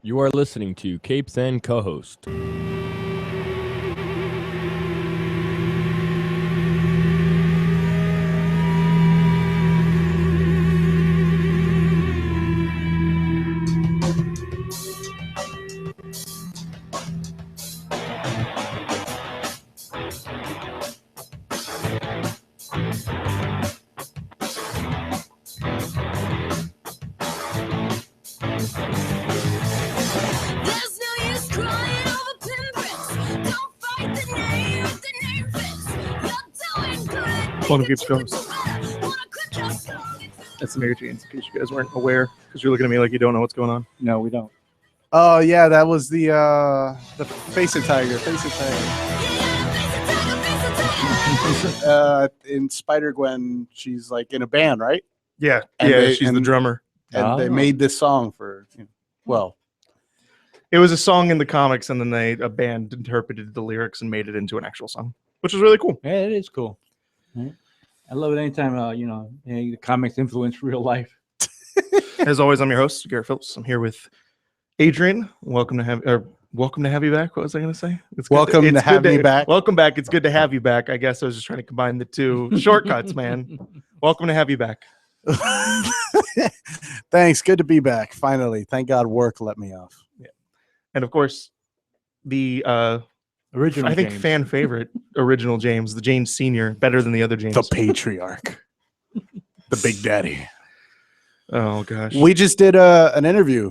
You are listening to Capes and Co-Host. Welcome to CoHosts. That's the Mary Janes, in case you guys weren't aware, because you're looking at me like you don't know what's going on. No, we don't. Oh yeah, that was the Face It Tiger. In Spider-Gwen, she's like in a band, right? Yeah, And she's the drummer. And they made this song for, well, it was a song in the comics, and then a band interpreted the lyrics and made it into an actual song, which was really cool. Yeah, it is cool. Right? I love it anytime, the comics influence real life. As always, I'm your host, Garrett Phillips. I'm here with Adrian. Welcome to have you back. What was I going to say? Welcome to have me back. Welcome back. It's good to have you back. I guess I was just trying to combine the two shortcuts, man. Welcome to have you back. Thanks. Good to be back. Finally. Thank God work let me off. Yeah. And of course, the original, I think James. Fan favorite, original James, the James Senior, better than the other James. The patriarch. The big daddy. Oh gosh. We just did an interview.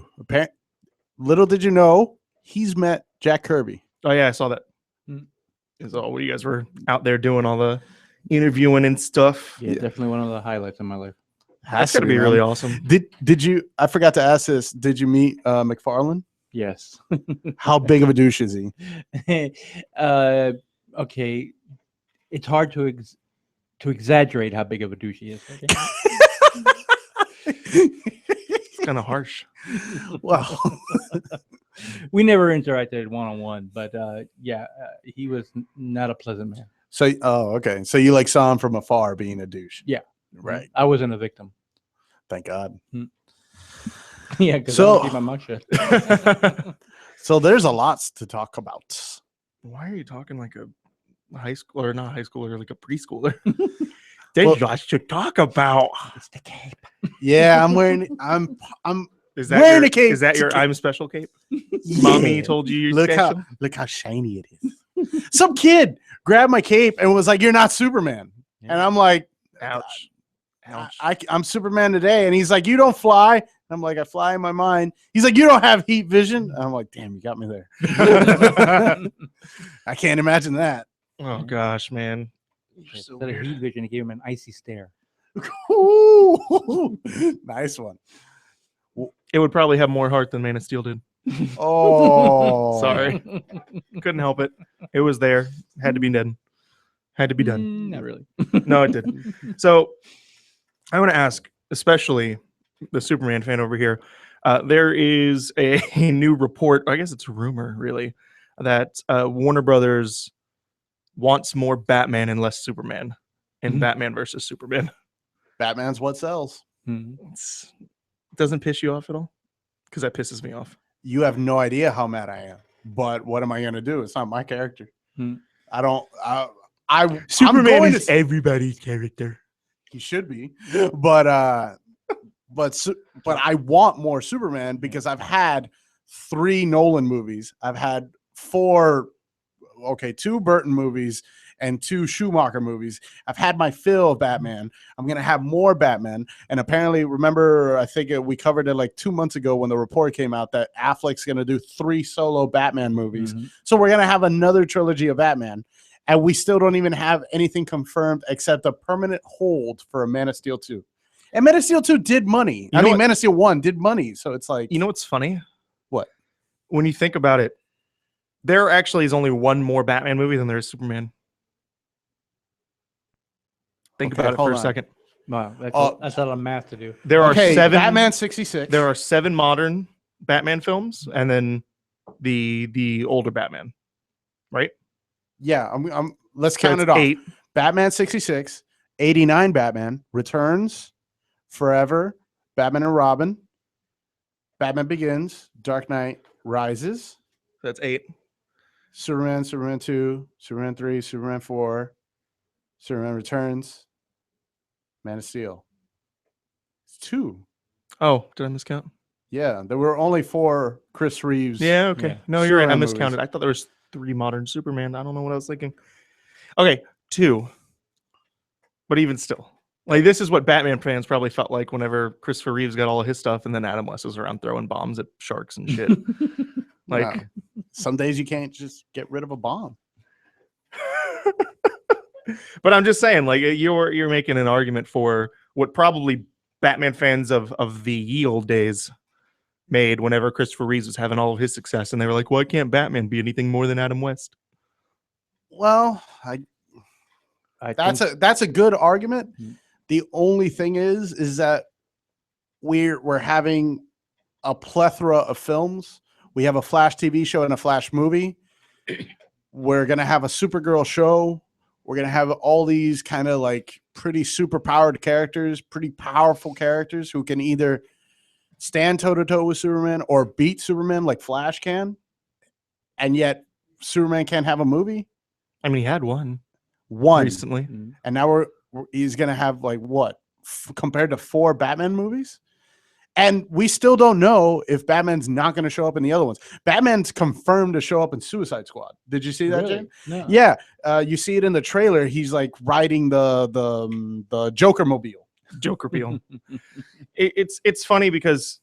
Little did you know, he's met Jack Kirby. Oh yeah, I saw that. So you guys were out there doing all the interviewing and stuff. Yeah, definitely one of the highlights of my life. That's gotta be really awesome. Did you? I forgot to ask this. Did you meet McFarlane? Yes. How big of a douche is he? Okay, it's hard to exaggerate how big of a douche he is. Okay? It's kind of harsh. Well, we never interacted one-on-one, but he was not a pleasant man. So, okay. So you saw him from afar being a douche. Yeah. Right. I wasn't a victim. Thank God. Yeah, because I keep my mouth shut. So there's a lot to talk about. Why are you talking like a high schooler, not high schooler, like a preschooler? There's lots to talk about. It's the cape. Yeah, I'm wearing wearing a cape. Is that your I'm special cape? Mommy told you you're special? Look how shiny it is. Some kid grabbed my cape and was like, "You're not Superman." Yeah. And I'm like, ouch. I'm Superman today. And he's like, "You don't fly." And I'm like, "I fly in my mind." He's like, "You don't have heat vision." And I'm like, "Damn, you got me there." I can't imagine that. Oh gosh, man. Instead of heat vision, he gave him an icy stare. Ooh, nice one. It would probably have more heart than Man of Steel did. Oh, sorry. Couldn't help it. It was there. Had to be done. Had to be done. Not really. No, it didn't. So I want to ask, especially the Superman fan over here, there is a new report, I guess it's a rumor, really, that Warner Brothers wants more Batman and less Superman in Batman versus Superman. Batman's what sells. It doesn't piss you off at all? Because that pisses me off. You have no idea how mad I am. But what am I going to do? It's not my character. I don't. Superman is everybody's character. He should be. But I want more Superman because I've had 3 Nolan movies. I've had 2 Burton movies and 2 Schumacher movies. I've had my fill of Batman. I'm going to have more Batman. And apparently, remember, I think we covered it like 2 months ago when the report came out that Affleck's going to do 3 solo Batman movies. So we're going to have another trilogy of Batman. And we still don't even have anything confirmed except a permanent hold for a Man of Steel 2. And Man of Steel 2 did money. Man of Steel 1 did money. So it's like... You know what's funny? What? When you think about it, there actually is only one more Batman movie than there is Superman. Think about it for a second. Wow, that's a lot of math to do. There are 7 Batman 66. There are 7 modern Batman films, and then the older Batman, right? Yeah, let's count it off. 8. Batman 66, 89 Batman, Returns, Forever, Batman and Robin, Batman Begins, Dark Knight Rises, That's 8. Superman, Superman 2, Superman 3, Superman 4, Superman Returns, Man of Steel. It's 2. Oh, did I miscount? Yeah, there were only 4 Chris Reeves. Yeah, okay. Yeah. No, you're right. I Superman miscounted. movies. I thought there was 3 modern Superman. I don't know what I was thinking. Okay, 2. But even still, like, this is what Batman fans probably felt like whenever Christopher Reeves got all of his stuff, and then Adam West was around throwing bombs at sharks and shit. Like, Yeah. Some days you can't just get rid of a bomb. but I'm just saying, like, you're making an argument for what probably Batman fans of the ye old days made whenever Christopher Reeves was having all of his success, and they were like, "Why can't Batman be anything more than Adam West?" Well, think that's a good argument. Mm. The only thing is that we're having a plethora of films. We have a Flash TV show and a Flash movie. We're gonna have a Supergirl show. We're gonna have all these kind of like pretty super powered characters, pretty powerful characters who can either stand toe to toe with Superman or beat Superman like Flash can, and yet Superman can't have a movie. I mean, he had one recently. Mhm. And now he's gonna have like what compared to 4 Batman movies, and we still don't know if Batman's not going to show up in the other ones. Batman's confirmed to show up in Suicide Squad. Did you see that, Really? Jane? No. Yeah, you see it in the trailer. He's like riding the Joker mobile. Joker Peel. It's funny because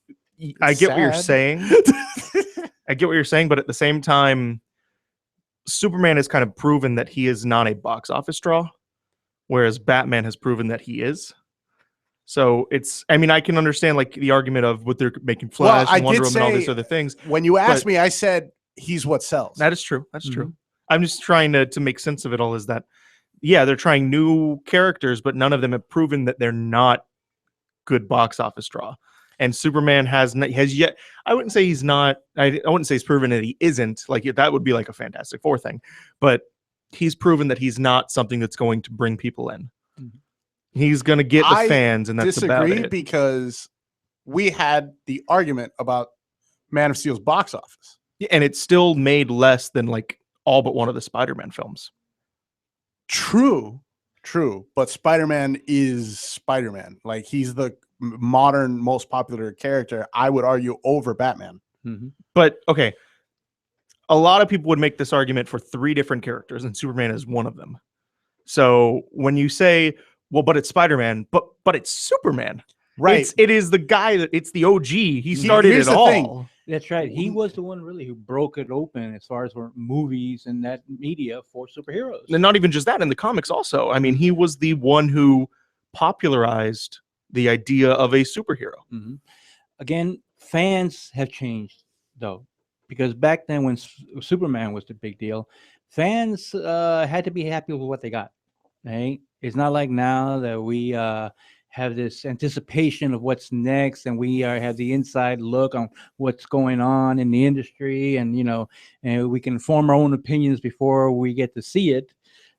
I get what you're Sad. saying. I get what you're saying, but at the same time, Superman has kind of proven that he is not a box office draw, whereas Batman has proven that he is. So I mean, I can understand like the argument of what they're making Flash I and Wonder did Woman and all say- these other things. When you asked But- me, I said he's what sells. That is true. That's true. Mhm. I'm just trying to make sense of it all. Is that, yeah, they're trying new characters, but none of them have proven that they're not good box office draw. And Superman has yet. I wouldn't say he's not. I wouldn't say he's proven that he isn't. Like, that would be like a Fantastic Four thing, but he's proven that he's not something that's going to bring people in. Mhm. He's going to get the I fans, and that's about Disagree it. because we had the argument about Man of Steel's box office. Yeah, and it still made less than like all but one of the Spider-Man films. True, but Spider-Man is Spider-Man. Like, he's the modern most popular character, I would argue, over Batman. Mhm. But okay, a lot of people would make this argument for 3 different characters, and Superman is one of them. So when you say, well, but it's Spider-Man, but it's Superman, Right. It is the guy it's the OG. He started here's it the all. thing. That's right. He was the one really who broke it open as far as for movies and that media for superheroes. And not even just that, in the comics also. I mean, he was the one who popularized the idea of a superhero. Mhm. Again, fans have changed though, because back then when Superman was the big deal, fans had to be happy with what they got. Right? It's not like now that we have this anticipation of what's next, and we have the inside look on what's going on in the industry, and and we can form our own opinions before we get to see it.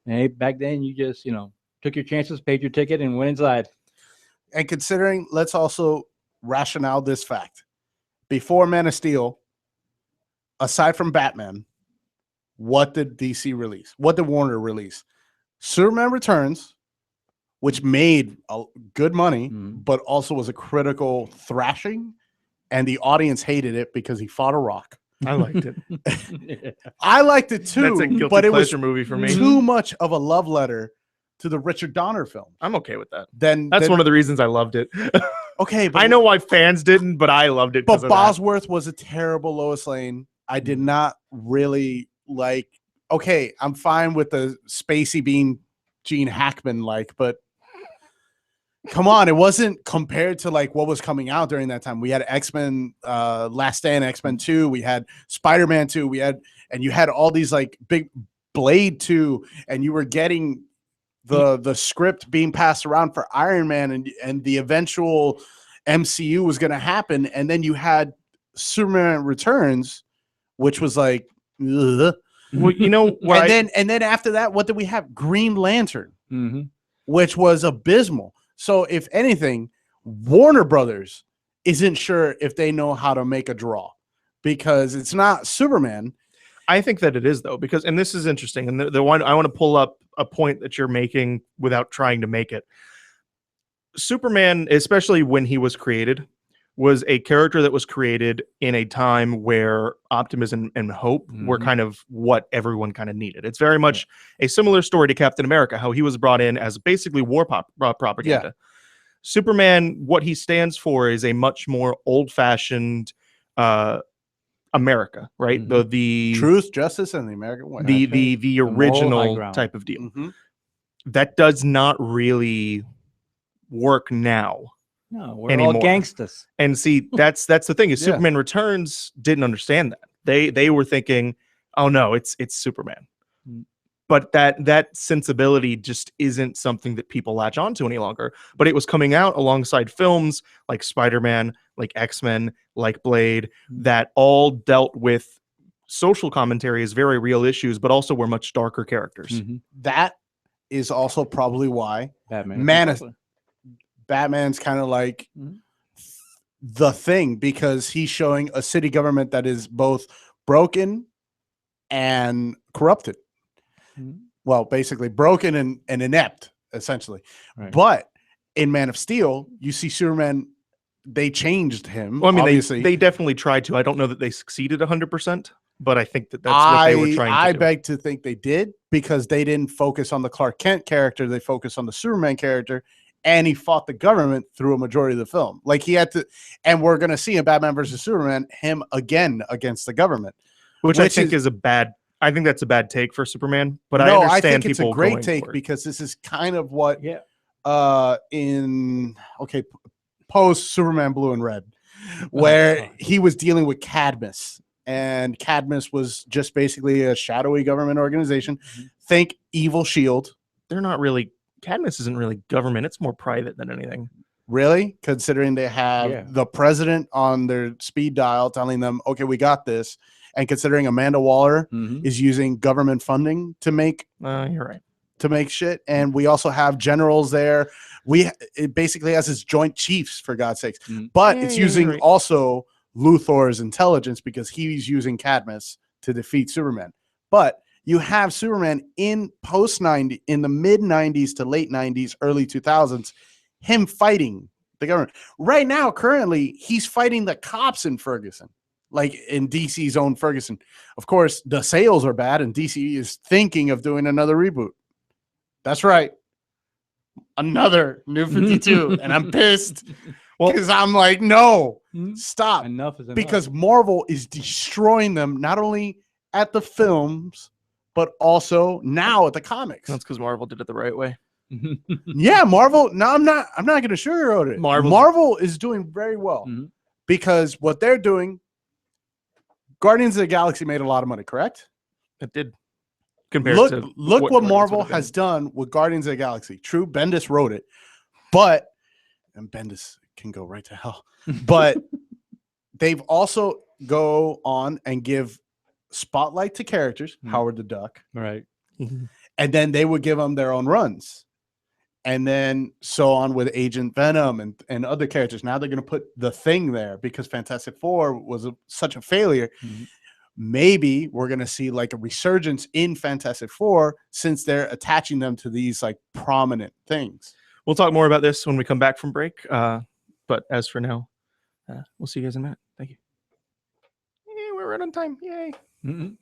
Right? Back then, you just took your chances, paid your ticket, and went inside. And considering, let's also rationale this fact. Before Man of Steel, aside from Batman, what did DC release? What did Warner release? Superman Returns, which made good money, Mhm. but also was a critical thrashing, and the audience hated it because he fought a rock. I liked it. I liked it too, That's a guilty but it was pleasure movie for me. too much of a love letter to the Richard Donner film. I'm okay with that. Then That's one of the reasons I loved it. okay, but I know why fans didn't, but I loved it. But 'cause of that. Bosworth was a terrible Lois Lane. I did not really like. Okay, I'm fine with the spacey being Gene Hackman like, but come on, it wasn't compared to like what was coming out during that time. We had X-Men, Last Stand, X-Men 2. We had Spider-Man 2. And you had all these like big Blade 2, and you were getting the script being passed around for Iron Man, and the eventual MCU was going to happen, and then you had Superman Returns, which was like, ugh. Well, and then after that, what did we have? Green Lantern, Mhm. which was abysmal. So if anything, Warner Brothers isn't sure if they know how to make a draw because it's not Superman. I think that it is though, because and this is interesting, and the one I want to pull up a point that you're making without trying to make it. Superman, especially when he was created, was a character that was created in a time where optimism and hope were Mhm. kind of what everyone kind of needed. It's very much a similar story to Captain America, how he was brought in as basically war propaganda. Superman, what he stands for is a much more old-fashioned America, right? Mhm. The Truth, justice, and the American way. the moral high original ground. type of deal. Mhm. That does not really work now. No, we're Anymore. all gangsters. And see, that's the thing is Yeah. Superman Returns didn't understand that. They were thinking, oh no, it's Superman. Mm. But that sensibility just isn't something that people latch onto any longer. But it was coming out alongside films like Spider-Man, like X-Men, like Blade, that all dealt with social commentary as very real issues, but also were much darker characters. Mhm. That is also probably why Batman. Man is is- popular. Batman's kind of like Mhm. the thing because he's showing a city government that is both broken and corrupted. Mhm. Well, basically broken and inept, essentially. Right. But in Man of Steel, you see Superman, they changed him. Well, I mean, obviously. they definitely tried to. I don't know that they succeeded 100%, but I think that that's what they were trying to I do. beg to think they did because they didn't focus on the Clark Kent character. They focused on the Superman character, and he fought the government through a majority of the film. Like he had to, and we're going to see in Batman versus Superman him again against the government. Which I think is a bad. I think that's a bad take for Superman. But I No, understand I think it's a people great going take for it. because this is kind of what Yeah. post Superman Blue and Red, where he was dealing with Cadmus, and Cadmus was just basically a shadowy government organization. Mhm. Think Evil Shield. They're not really. Cadmus isn't really government. It's more private than anything. Really? Considering they have Yeah. the president on their speed dial telling them, okay, we got this. And considering Amanda Waller Mhm. is using government funding to make You're right. shit. And we also have generals there. It basically has its joint chiefs, for God's sakes. Mhm. But Yeah, it's yeah, you're using right. also Luthor's intelligence because he's using Cadmus to defeat Superman. But you have Superman in in the mid 90s to late 90s, early 2000s, him fighting the government. Right now, currently, he's fighting the cops in Ferguson, like in DC's own Ferguson. Of course, the sales are bad, and DC is thinking of doing another reboot. That's right. Another New 52. And I'm pissed because I'm like, no, Mhm. stop. Enough is enough. Because Marvel is destroying them, not only at the films, but also now at the comics. That's because Marvel did it the right way. Yeah, Marvel. No, I'm not going to sugarcoat it. Marvel is doing very well Mhm. because what they're doing, Guardians of the Galaxy made a lot of money, correct? It did. Compared to Look what Guardians Marvel would have has been. done with Guardians of the Galaxy. True, Bendis wrote it, but and Bendis can go right to hell. But they've also go on and give spotlight to characters, Howard the Duck, Right. and then they would give them their own runs. And then so on with Agent Venom and other characters. Now they're going to put the Thing there because Fantastic Four was such a failure. Mhm. Maybe we're going to see like a resurgence in Fantastic Four since they're attaching them to these like prominent things. We'll talk more about this when we come back from break. But as for now, we'll see you guys in a minute. Thank you. Yeah, we're right on time. Yay. Mhm.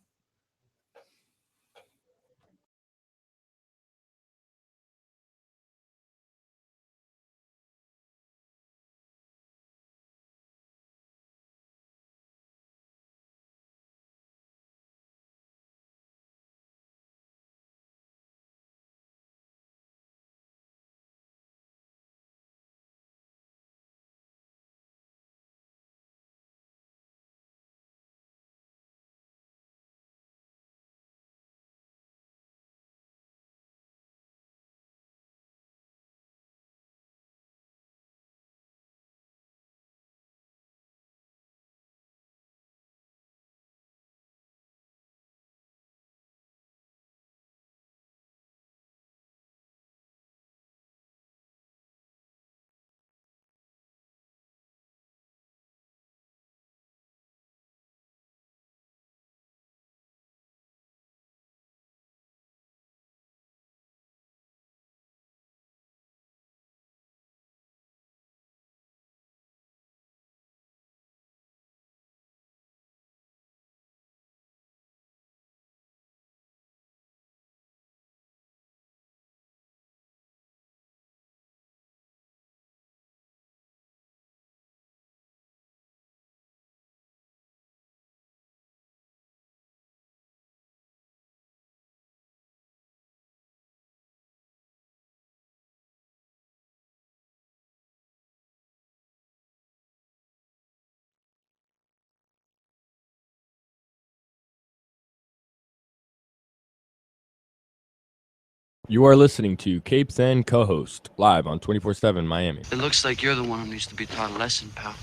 You are listening to Capes and Co-Host live on 24/7 Miami. It looks like you're the one who needs to be taught a lesson, pal.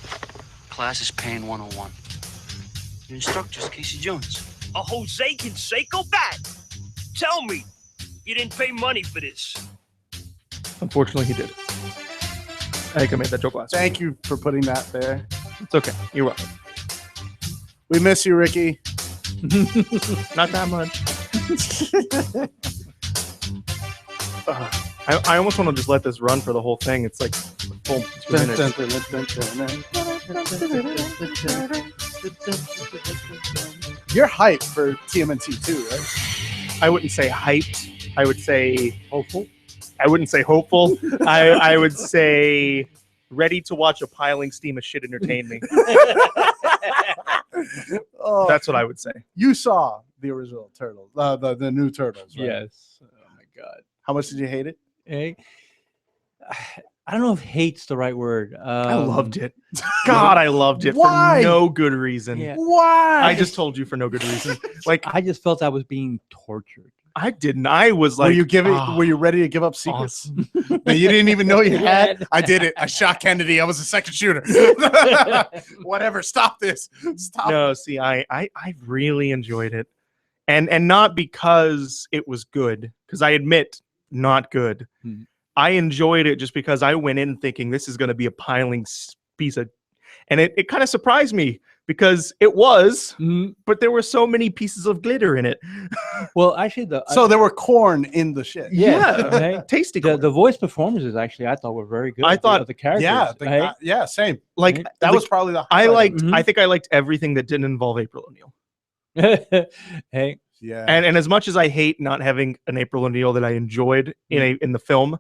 Class is paying 101. Your instructor's Casey Jones. A Jose Canseco bat? Tell me, you didn't pay money for this. Unfortunately, he did. I think I made that joke last week. Thank you for putting that there. It's okay. You're welcome. We miss you, Ricky. Not that much. I almost want to just let this run for the whole thing. It's like full 2 minutes. You're hyped for TMNT too, right? I wouldn't say hyped. I would say hopeful. I wouldn't say hopeful. I would say ready to watch a piling steam of shit entertain me. Oh, That's what I would say. you saw the original Turtles, the new Turtles, right? Yes. Oh my God. How much did you hate it? Hey, I don't know if hate's the right word. I loved it. God, I loved it Why? for no good reason. Yeah. Why? I just told you for no good reason. Like I just felt I was being tortured. I didn't. I was like, were you giving? "Ah, Were you ready to give up secrets awesome." that you didn't even know you had? Yeah. I did it. I shot Kennedy. I was a second shooter. Whatever. Stop this. Stop. No, see, I really enjoyed it, and not because it was good, because I admit not good. Hmm. I enjoyed it just because I went in thinking this is going to be a piling piece of, and it kind of surprised me because it was, but there were so many pieces of glitter in it. Well, actually, So there were corn in the shit. yeah, hey, tasty. the corn. voice performances actually I thought were very good. I thought- of the characters. Yeah. hey? Yeah. Same. like Right. That the- was probably the. I highlight. liked. Mhm. I think I liked everything that didn't involve April O'Neil. Hey, Yeah. And as much as I hate not having an April O'Neil that I enjoyed in the film,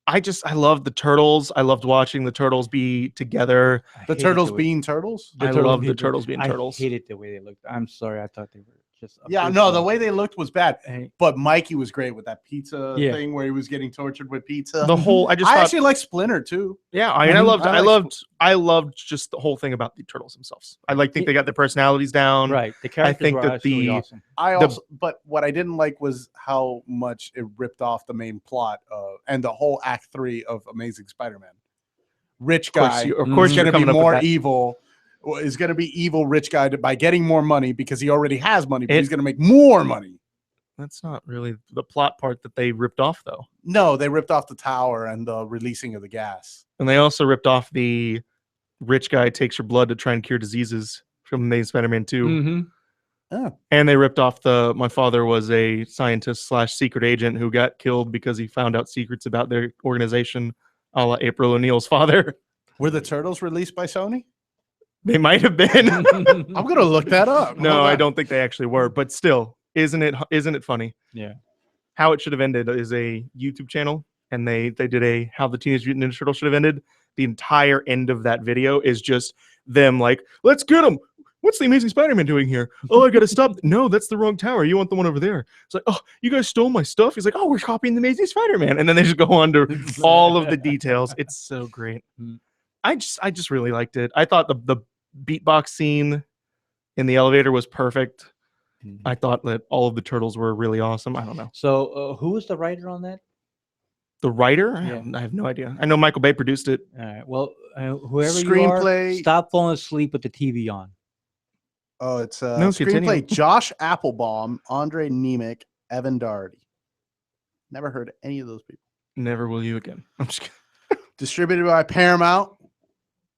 I loved the turtles. I loved watching the turtles be together. I the hated turtles way- being turtles. I turtles love the being- turtles being turtles. I hated the way they looked. I'm sorry, I thought they were just. Yeah. No, the abysmal. way they looked was bad. Hey, But Mikey was great with that pizza Yeah. thing where he was getting tortured with pizza. The whole I just I thought, actually like Splinter too. yeah. I mean, Mhm. I loved just the whole thing about the turtles themselves. I think they got their personalities down. right. The characters think were that absolutely the- awesome. I The- also, but what I didn't like was how much it ripped off the main plot and the whole Act 3 of Amazing Spider-Man. Rich Of course, guy, of Mhm. course, is you're going to be coming up with more that. evil. Is going to be evil rich guy by getting more money because he already has money, but It- he's going to make more money. That's not really the plot part that they ripped off, though. No, they ripped off the tower and the releasing of the gas. And they also ripped off the rich guy takes your blood to try and cure diseases from Amazing Spider-Man 2. Mhm. Oh, And they ripped off my father was a scientist / secret agent who got killed because he found out secrets about their organization, a la April O'Neil's father. were the turtles released by Sony? They might have been. I'm going to look that up. No, Hold I on. don't think they actually were, but still, isn't it funny? Yeah. How It Should Have Ended is a YouTube channel, and they did a How the Teenage Mutant Ninja Turtles Should Have Ended. The entire end of that video is just them like, let's get him. What's the Amazing Spider-Man doing here? Oh, I gotta stop. No, that's the wrong tower. You want the one over there. It's like, oh, you guys stole my stuff. He's like, oh, we're copying the Amazing Spider-Man, and then they just go on to all of the details. It's so great. Mm. I just really liked it. I thought the beatbox scene in the elevator was perfect. Mhm. I thought that all of the turtles were really awesome. I don't know. So, who was the writer on that? The writer? Yeah. I have no idea. I know Michael Bay produced it. All right. Well, whoever you Screenplay- are, stop falling asleep with the TV on. Oh, it's No, screenplay continue. Josh Applebaum, Andre Nemec, Evan Doherty. Never heard of any of those people. Never will you again. I'm just kidding. Distributed by Paramount.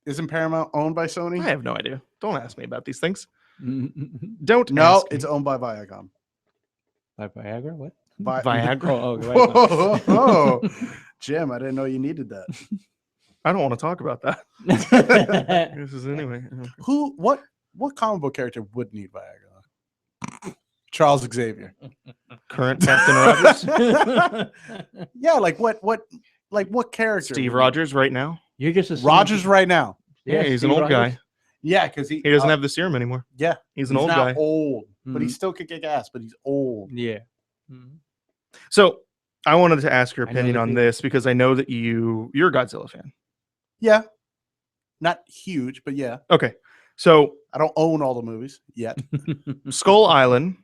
Isn't Paramount owned by Sony? I have no idea. Don't ask me about these things. Mhm. Don't No, ask it's me. owned by Viacom. By Viagra? What? Viagra. Oh, Whoa, whoa. Jim, I didn't know you needed that. I don't want to talk about that. Viagra. This is anyway. What comic book character would need Viagra? Charles Xavier. Current Captain Rogers. Yeah, like what character? Steve would- Rogers right now. You're just assuming- Rogers right now. Yeah, he's an Steve old Rogers. guy. Yeah, because He doesn't have the serum anymore. Yeah, He's an old now guy. old, but he Mhm. still could kick ass. But he's old. Yeah. Mhm. So I wanted to ask your I know opinion the on feeling. this because I know that you're a Godzilla fan. Yeah, not huge, but yeah. Okay. So I don't own all the movies yet. Skull Island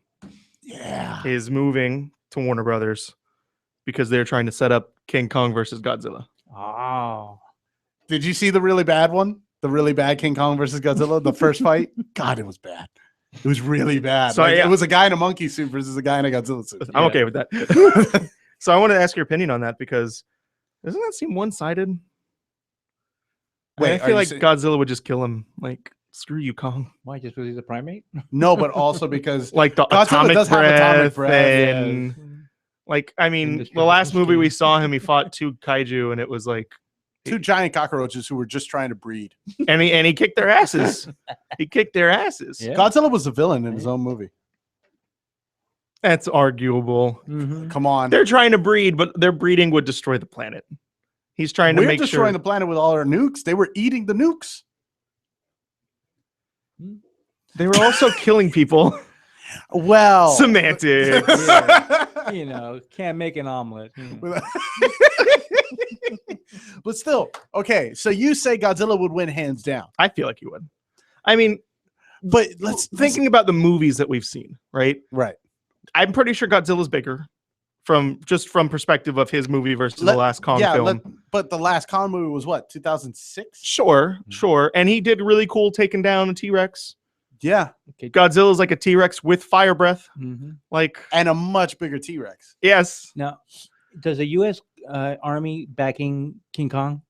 Yeah. is moving to Warner Brothers. because they're trying to set up King Kong versus Godzilla. Oh. Did you see the really bad one? The really bad King Kong versus Godzilla, the first fight? God, it was bad. It was really bad. So, yeah. It was a guy in a monkey suit versus a guy in a Godzilla suit. I'm okay with that. So I want to ask your opinion on that because doesn't that seem one-sided? Wait, I are feel you like saying- Godzilla would just kill him. Like, screw you, Kong. Why? Just because he's a primate? No, but also because Like the Godzilla atomic does have atomic breath breath, and like I mean, the Indestructible last movie we skin. saw him, he fought 2 kaiju, and it was like, two giant cockroaches who were just trying to breed. and he kicked their asses. He kicked their asses. Yeah. Godzilla was a villain in his own movie. That's arguable. Mhm. Come on. They're trying to breed, but their breeding would destroy the planet. He's trying to We're make destroying sure. the planet with all our nukes. They were eating the nukes. They were also killing people. Well, Semantics. You know, can't make an omelet. But still, okay. So you say Godzilla would win hands down, I feel like he would. I mean, but let's thinking about the movies that we've seen, right? right. I'm pretty sure Godzilla's bigger from perspective of his movie versus the last Kong film. But the last Kong movie was what, 2006? Sure. And he did really cool taking down a T-Rex. Yeah, Godzilla's like a T-Rex with fire breath. Mhm. Like, and a much bigger T-Rex. yes. Now, does the U.S. Army backing King Kong?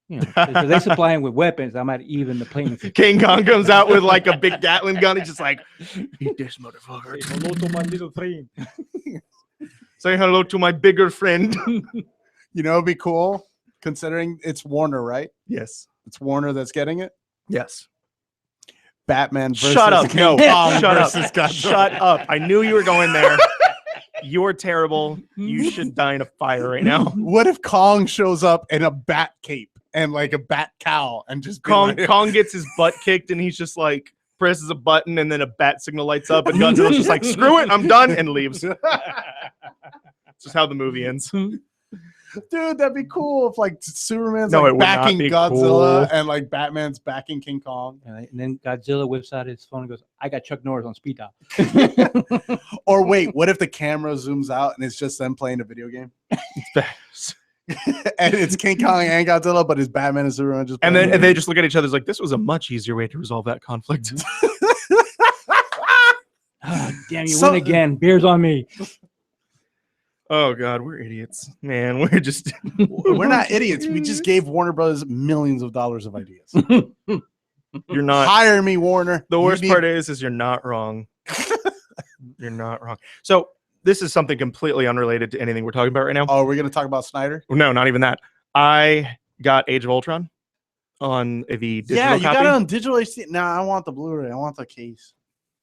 You know, because they supply him with weapons. I might even the playing field. King Kong comes out with like a big Gatling gun. He's just like, eat this motherfucker. Hello to my little friend. Say hello to my bigger friend. You know, it'd be cool considering it's Warner, right? Yes. It's Warner that's getting it. Yes. Batman versus Shut up. King No. Kong Shut up. versus Godzilla. Shut up. I knew you were going there. You're terrible. You should die in a fire right now. What if Kong shows up in a bat cape and like a bat cowl and just be Kong like- gets his butt kicked and he's just like presses a button and then a bat signal lights up and Godzilla's just like, screw it, I'm done, and leaves. That's just how the movie ends. Dude, that'd be cool if like Superman's No, it like would not backing be Godzilla cool. and like Batman's backing King Kong. And then Godzilla whips out his phone and goes, "I got Chuck Norris on speed dial." Or wait, what if the camera zooms out and it's just them playing a video game? And it's King Kong and Godzilla, but it's Batman and Superman just And playing then a they just look at each other like, this was a much easier way to resolve that conflict. Ah, damn, you So- win again. Beers on me. Oh God, we're idiots, man. We're just We're not idiots. We just gave Warner Brothers millions of dollars of ideas. you're not. Hire me, Warner. The You worst need- part is you're not wrong. You're not wrong. So this is something completely unrelated to anything we're talking about right now. Oh, we're gonna talk about Snyder. No, not even that. I got Age of Ultron on the digital Yeah, you copy. got it on digital HD. No, I want the Blu-ray. I want the case.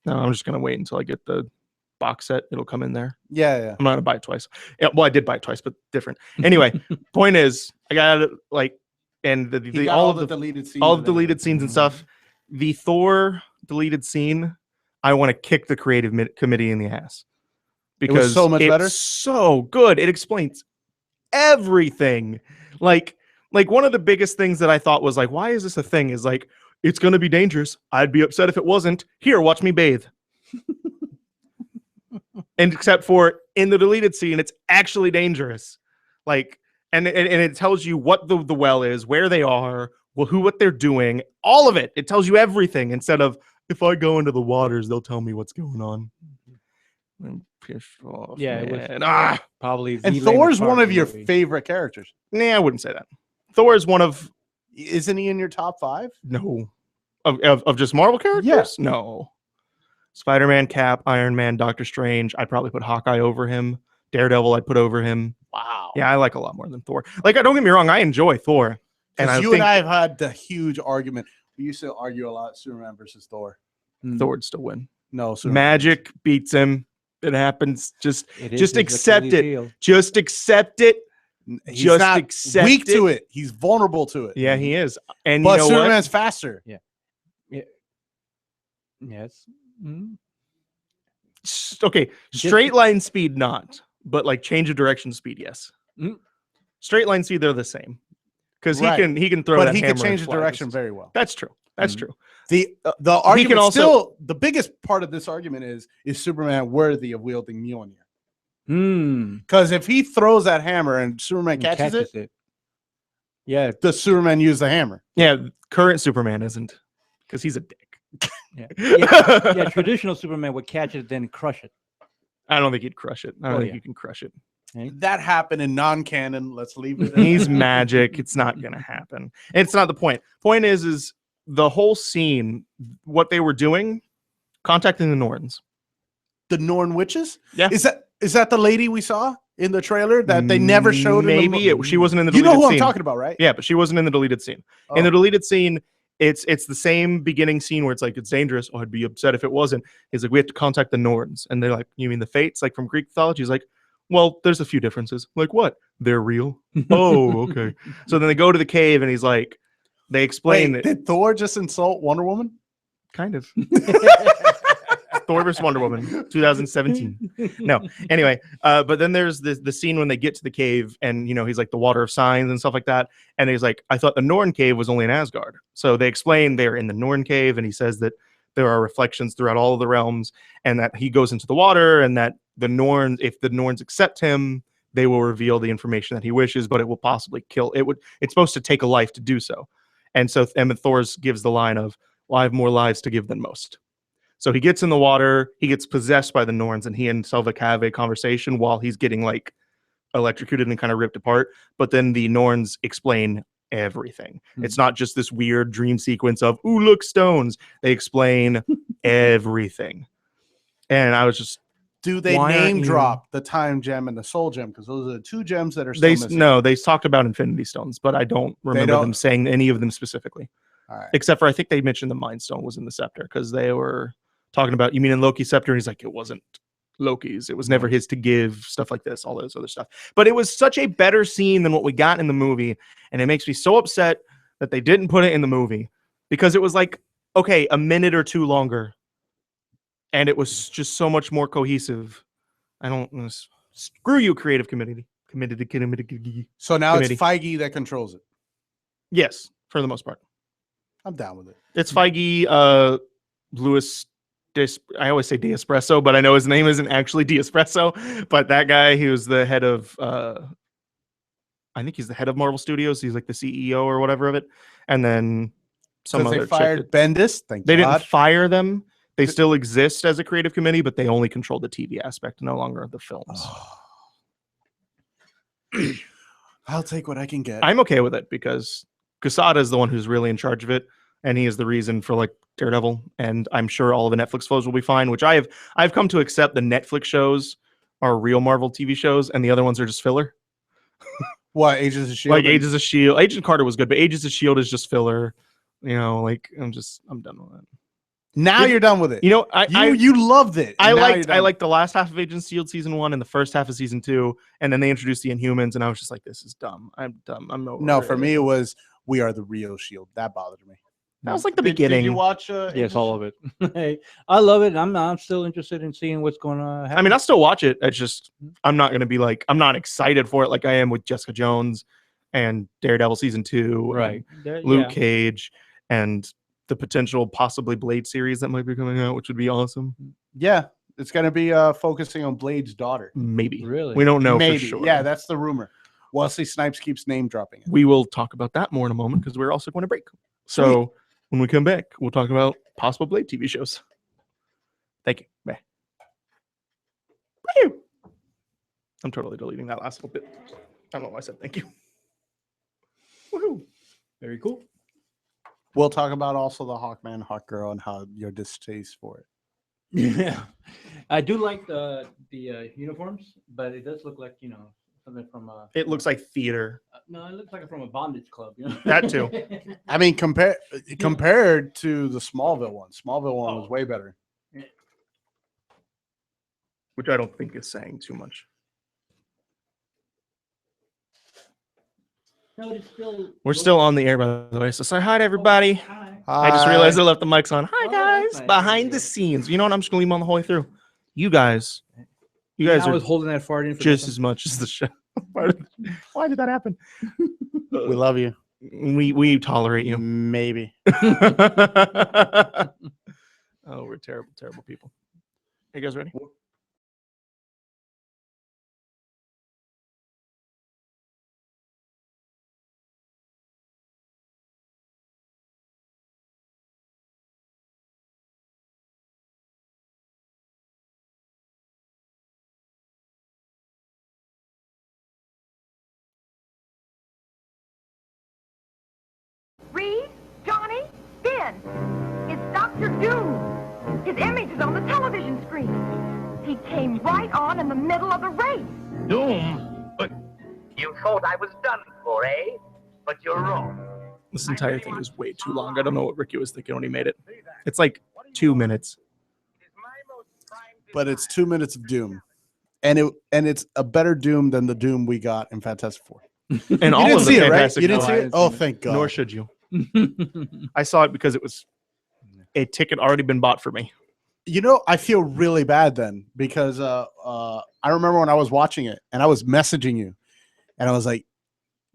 No, I'm just gonna wait until I get the box set. It'll come in there. Yeah. I'm not gonna buy it twice. Yeah, well, I did buy it twice, but different. Anyway, point is, I got it like, and He the got all of the deleted scenes. all and the deleted scenes and stuff. The Thor deleted scene, I want to kick the creative committee in the ass because so much it's better? so good. It explains everything. Like one of the biggest things that I thought was like, why is this a thing? Is like, it's gonna be dangerous. I'd be upset if it wasn't. Here, watch me bathe. And except for in the deleted scene, it's actually dangerous. Like, and it tells you what the well is, where they are, what they're doing, all of it. It tells you everything instead of, if I go into the waters, they'll tell me what's going on. I'm pissed off. Yeah, it was- man. Probably. And the Thor's lamest part one of the your movie. favorite characters. Nah, I wouldn't say that. Thor is one of Isn't he in your top 5? no of just Marvel characters. Yes. No. Spider-Man, Cap, Iron Man, Doctor Strange. I'd probably put Hawkeye over him. Daredevil, I'd put over him. Wow. Yeah, I like a lot more than Thor. Like, don't get me wrong, I enjoy Thor. And I You think and I have had the huge argument. We used to argue a lot, Superman versus Thor. Thor would still win. No, Superman. Magic beats him. It happens. Just It is just his accept Achilles it. heel. Just accept it. He's just not accept weak to it. it. He's vulnerable to it. Yeah, he is. And But you know Superman's faster. Yes. Mhm. what? Okay, straight line speed not, but like change of direction speed, yes. Mm. Straight line speed, they're the same. Because Right. he can throw But that he can hammer change and the fly direction distance. very well. That's true. That's Mhm. true. The argument also- still, the biggest part of this argument is Superman worthy of wielding Mjolnir? Because if he throws that hammer and Superman And catches it, Yeah, does Superman use the hammer? Yeah, current Superman isn't, because he's a dick. yeah. Traditional Superman would catch it, then crush it. I don't think he'd crush it. I don't Oh, think yeah. you can crush it. That happened in non-canon. Let's leave it. He's magic. It's not gonna happen. It's not the point. Point is the whole scene, what they were doing, contacting the Norns. The Norn witches. Yeah. Is that the lady we saw in the trailer that they never showed? Maybe she wasn't in the You deleted know who scene. I'm talking about, right? Yeah, but she wasn't in the deleted scene. In the deleted scene, it's the same beginning scene where it's like, it's dangerous. Oh, I'd be upset if it wasn't. He's like, we have to contact the Norns. And they're like, you mean the Fates, like from Greek mythology? He's like, well, there's a few differences. Like what? They're real. Oh, okay. So then they go to the cave and he's like, they explain Wait, that did Thor just insult Wonder Woman? kind of. Thor vs. Wonder Woman, 2017. No, anyway, but then there's the scene when they get to the cave, and he's like the water of signs and stuff like that, and he's like, I thought the Norn cave was only in Asgard. So they explain they're in the Norn cave, and he says that there are reflections throughout all of the realms, and that he goes into the water, and that the Norns, if the Norns accept him, they will reveal the information that he wishes, but it will possibly kill. It's supposed to take a life to do so, and so Thor gives the line of, well, I have more lives to give than most. So he gets in the water, he gets possessed by the Norns, and he and Selvig have a conversation while he's getting like electrocuted and kind of ripped apart. But then the Norns explain everything. It's not just this weird dream sequence of, ooh, look, stones. They explain everything. And I was just, Do they Why aren't name you- drop the time gem and the soul gem? Because those are the two gems that are still missing. they talked about Infinity Stones, but I don't remember them saying any of them specifically. All right. Except for I think they mentioned the Mind Stone was in the scepter, because they were talking about, you mean in Loki's scepter? And he's like, it wasn't Loki's. It was never his to give, stuff like this, all those other stuff. But it was such a better scene than what we got in the movie. And it makes me so upset that they didn't put it in the movie, because it was like, okay, a minute or two longer. And it was just so much more cohesive. Screw you, creative committee. So now Committee. it's Feige that controls it. Yes, for the most part. I'm down with it. It's Feige, Louis. I always say D'Espresso, but I know his name isn't actually D'Espresso. But that guy, he was the head of, I think he's the head of Marvel Studios. He's like the CEO or whatever of it. And then some Because other they fired Bendis. Thank They God. didn't fire them. They still exist as a creative committee, but they only control the TV aspect, no longer the films. I'll take what I can get. I'm okay with it because Quesada is the one who's really in charge of it, and he is the reason for like Daredevil. And I'm sure all of the Netflix flows will be fine, which I've come to accept. The Netflix shows are real Marvel TV shows, and the other ones are just filler. What, Agents of Shield? Like Agents of Shield, Agent Carter was good, but Agents of Shield is just filler. Like I'm done with it. Now you're done with it. You know, you loved it. I and now you're liked done. the last half of Agents of Shield season 1 and the first half of season 2, and then they introduced the Inhumans, and I was just like, this is dumb. I'm dumb. I'm over No, it. for me it was We Are the Real Shield. That bothered me. That was like the Did beginning. you watch? Yes, all of it. Hey, I love it. I'm still interested in seeing what's going on. I mean, I'll still watch it. It's just I'm not going to be like, I'm not excited for it like I am with Jessica Jones and Daredevil season 2, right. and Luke Cage, and the potential possibly Blade series that might be coming out, which would be awesome. Yeah, it's going to be focusing on Blade's daughter. Maybe. Really? We don't know Maybe. for sure. Yeah, that's the rumor. Wesley Snipes keeps name dropping it. We will talk about that more in a moment because we're also going to break. So when we come back, we'll talk about possible Blade TV shows. Thank you. Bye. Woo! I'm totally deleting that last little bit. I don't know why I said thank you. Woohoo! Very cool. We'll talk about also the Hawkman, Hawkgirl, and how your distaste for it. Yeah, I do like the uniforms, but it does look like something from a. It looks like theater. No, it looks like from a bondage club. That too. I mean, compared to the Smallville one was way better. Which I don't think is saying too much. No, it's still. We're still on the air, by the way. So say hi to everybody. Hi. I just realized I left the mics on. Hi, Oh, guys. that's nice. Behind the scenes. You know what? I'm just going to leave them on the whole way through. You guys I are was holding that fart in for just this as much as the show. Why did that happen? We love you. We tolerate you. Maybe. Oh, we're terrible, terrible people. Hey, guys ready? man. It's Dr. Doom. His image is on the television screen. He came right on in the middle of the race. Doom? But you thought I was done for, eh? But you're wrong. This entire thing is way too long. I don't know what Ricky was thinking when he made it. It's like 2 minutes. But it's 2 minutes of Doom, and it's a better Doom than the Doom we got in Fantastic Four. And all You didn't of see the it, right? Fantastic You didn't Four. see I it? didn't Oh, see it. thank God. Nor should you. I saw it because it was a ticket already been bought for me. You know, I feel really bad then because I remember when I was watching it and I was messaging you, and I was like,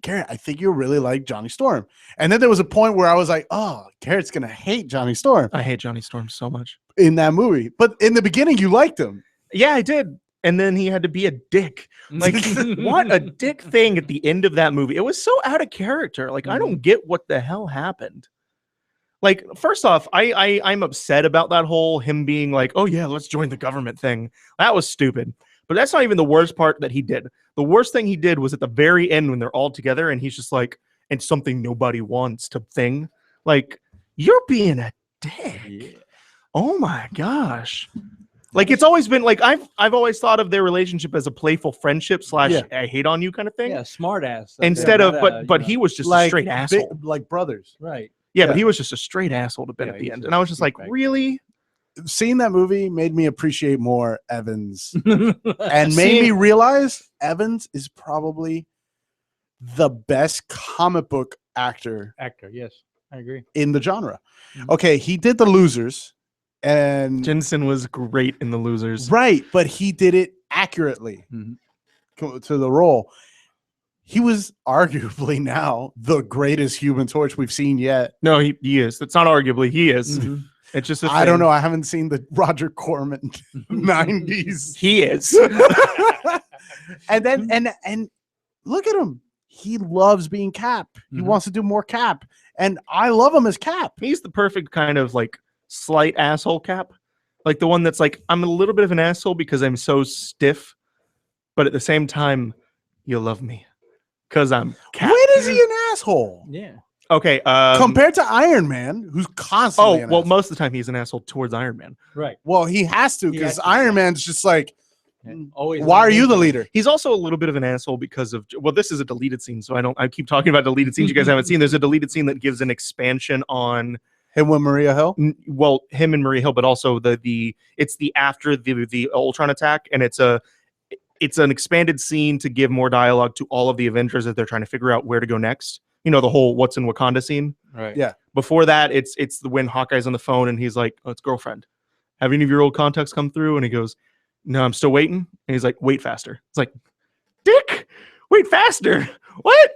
Garrett, I think you really like Johnny Storm. And then there was a point where I was like, oh, Garrett's gonna hate Johnny Storm I hate Johnny Storm so much. in that movie. But in the beginning, you liked him. Yeah, I did. And then he had to be a dick. Like, what a dick thing at the end of that movie. It was so out of character. Like, I don't get what the hell happened. Like, first off, I'm upset about that whole him being like, oh yeah, let's join the government thing. That was stupid. But that's not even the worst part that he did. The worst thing he did was at the very end when they're all together and he's just like, and something nobody wants to thing. Like, you're being a dick. Yeah. Oh my gosh. Like, it's always been like I've always thought of their relationship as a playful friendship / Yeah. I hate on you kind of thing. Yeah, smart ass. Instead of but he was just a straight asshole. like brothers. Right. Yeah, but yeah. he was just a straight asshole to Ben Yeah, at the he's end. a And I was just like, douchebag. really? Seeing that movie made me appreciate more Evans and made Seeing- me realize Evans is probably the best comic book actor Actor, yes, I agree. in the genre. Mhm. Okay, he did The Losers, and Jensen was great in The Losers. right, but he did it accurately Mhm. to the role. He was arguably now the greatest Human Torch we've seen yet. No, he is. That's not arguably. He is. Mhm. It's just a I don't thing. know. I haven't seen the Roger Corman 90s. He is. And then and look at him. He loves being Cap. He Mhm. wants to do more Cap. And I love him as Cap. He's the perfect kind of like slight asshole Cap. Like the one that's like, I'm a little bit of an asshole because I'm so stiff, but at the same time, you love me because I'm Cap. When is he an asshole? Yeah. Okay. Compared to Iron Man, who's constantly an well, asshole. most of the time he's an asshole towards Iron Man. Right. Well, he has to He because has to, Iron yeah. Man's just like, Yeah. Always. why are you the leader? He's also a little bit of an asshole because of, well, this is a deleted scene, so I keep talking about deleted scenes you guys haven't seen. There's a deleted scene that gives an expansion on Him with Maria Hill? well, him and Maria Hill, but also it's the after the Ultron attack, and it's an expanded scene to give more dialogue to all of the Avengers as they're trying to figure out where to go next. You know, the whole what's in Wakanda scene. Right. Yeah. Before that, it's when Hawkeye's on the phone and he's like, "Oh, it's girlfriend. Have any of your old contacts come through?" And he goes, "No, I'm still waiting." And he's like, "Wait faster." It's like, Dick, wait faster. What?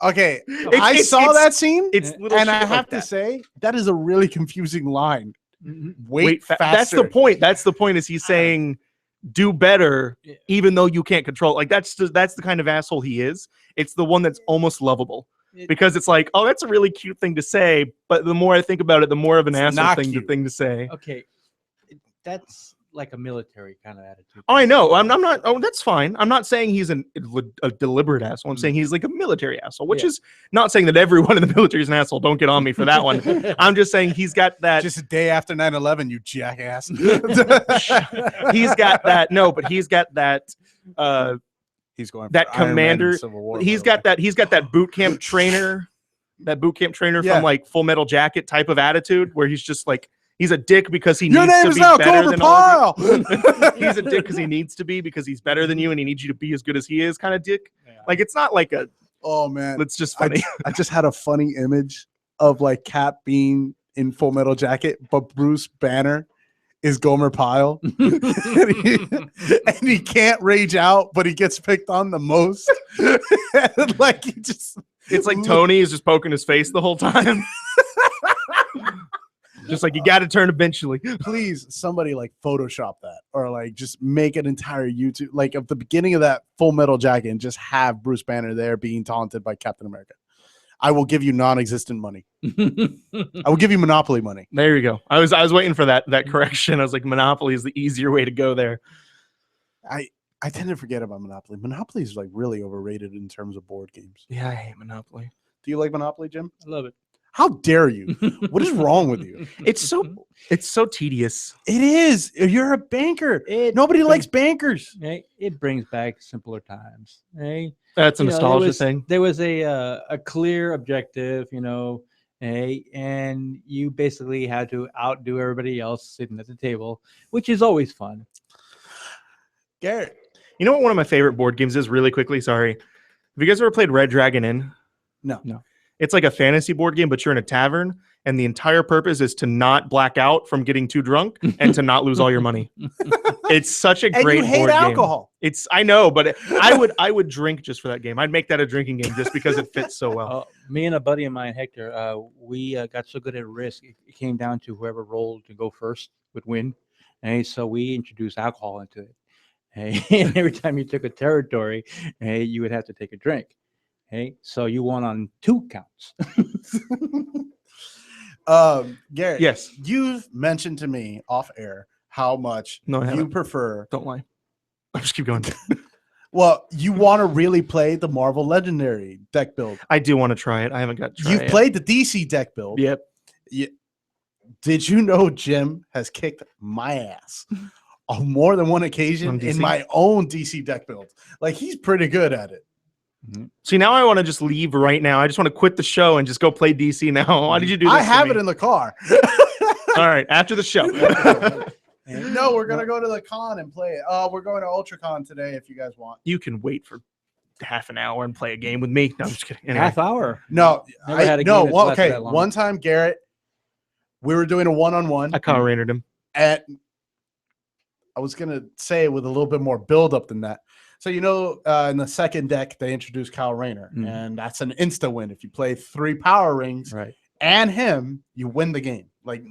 Okay. It's- I it's- saw it's- that scene, It's little and shit I like have to that. say, that is a really confusing line. Mhm. Wait faster. That's the point. That's the point. Is he's saying, do better, Yeah. even though you can't control. Like that's the kind of asshole he is. It's the one that's almost lovable It- because it's like, oh, that's a really cute thing to say. But the more I think about it, the more of an It's asshole not thing cute. to say. Okay. That's like a military kind of attitude. Oh, I know. I'm not. Oh, that's fine. I'm not saying he's a deliberate asshole. I'm Mm. saying he's like a military asshole, which Yeah. is not saying that everyone in the military is an asshole. Don't get on me for that one. I'm just saying he's got that. Just a day after 9/11, you jackass. He's got that. No, but he's got that. He's going for That Iron Man and commander- Civil War, He's by the got way. that. He's got that boot camp trainer. That boot camp trainer Yeah. from like Full Metal Jacket type of attitude, where he's just like he's a dick because he Your needs name to is be now better Cobra than all of you. Pile. He's a dick because he needs to be because he's better than you and he needs you to be as good as he is kind of dick. Yeah. Like it's not like a Oh man, it's just I, funny. I just had a funny image of like Cap being in Full Metal Jacket, but Bruce Banner is Gomer Pyle, and he can't rage out, but he gets picked on the most. And, like he just, It's like Tony is just poking his face the whole time. Just like you got to turn eventually. please somebody like Photoshop that or like just make an entire YouTube like of the beginning of that Full Metal Jacket and just have Bruce Banner there being taunted by Captain America. I will give you non-existent money. I will give you Monopoly money. There you go. I was waiting for that correction. I was like, Monopoly is the easier way to go there. I tend to forget about Monopoly. Monopoly is like really overrated in terms of board games. Yeah, I hate Monopoly. Do you like Monopoly, Jim? I love it. How dare you? What is wrong with you? It's so tedious. It is. You're a banker. It Nobody brings- likes bankers. Hey, it brings back simpler times. Hey, That's a You know, nostalgia thing. There was a clear objective, hey, and you basically had to outdo everybody else sitting at the table, which is always fun. Garrett. You know what one of my favorite board games is, really quickly? Sorry. Have you guys ever played Red Dragon Inn? No. It's like a fantasy board game, but you're in a tavern, and the entire purpose is to not black out from getting too drunk and to not lose all your money. It's such a And great you hate board game. alcohol. I know, but I would drink just for that game. I'd make that a drinking game just because it fits so well. Me and a buddy of mine, Hector, we got so good at risk, it came down to whoever rolled to go first would win. And so we introduced alcohol into it. Hey, and every time you took a territory, hey, you would have to take a drink. Hey, so you won on 2 counts. Garrett. Yes. You've mentioned to me off air how much No, I you haven't. prefer. Don't lie. I'll just keep going. Well, you want to really play the Marvel Legendary deck build. I do want to try it. I haven't got to try You've it. played the DC deck build. Yep. Did you know Jim has kicked my ass on more than one occasion On in DC? my own DC deck build? Like, he's pretty good at it. See, now I want to just leave right now. I just want to quit the show and just go play DC now. Why did you do this? I have to it me? in the car. All right, after the show. No, we're going to go to the con and play it. We're going to UltraCon today if you guys want. You can wait for half an hour and play a game with me. No, I'm just kidding. Anyway. Half hour. No, Never had a game that's lasted okay. that long. One time, Garrett, we were doing a one-on-one. I Kyle Raynered him. And I was going to say with a little bit more build-up than that. So, in the second deck, they introduced Kyle Rayner, and that's an insta-win. If you play 3 power rings Right. and him, you win the game. Like,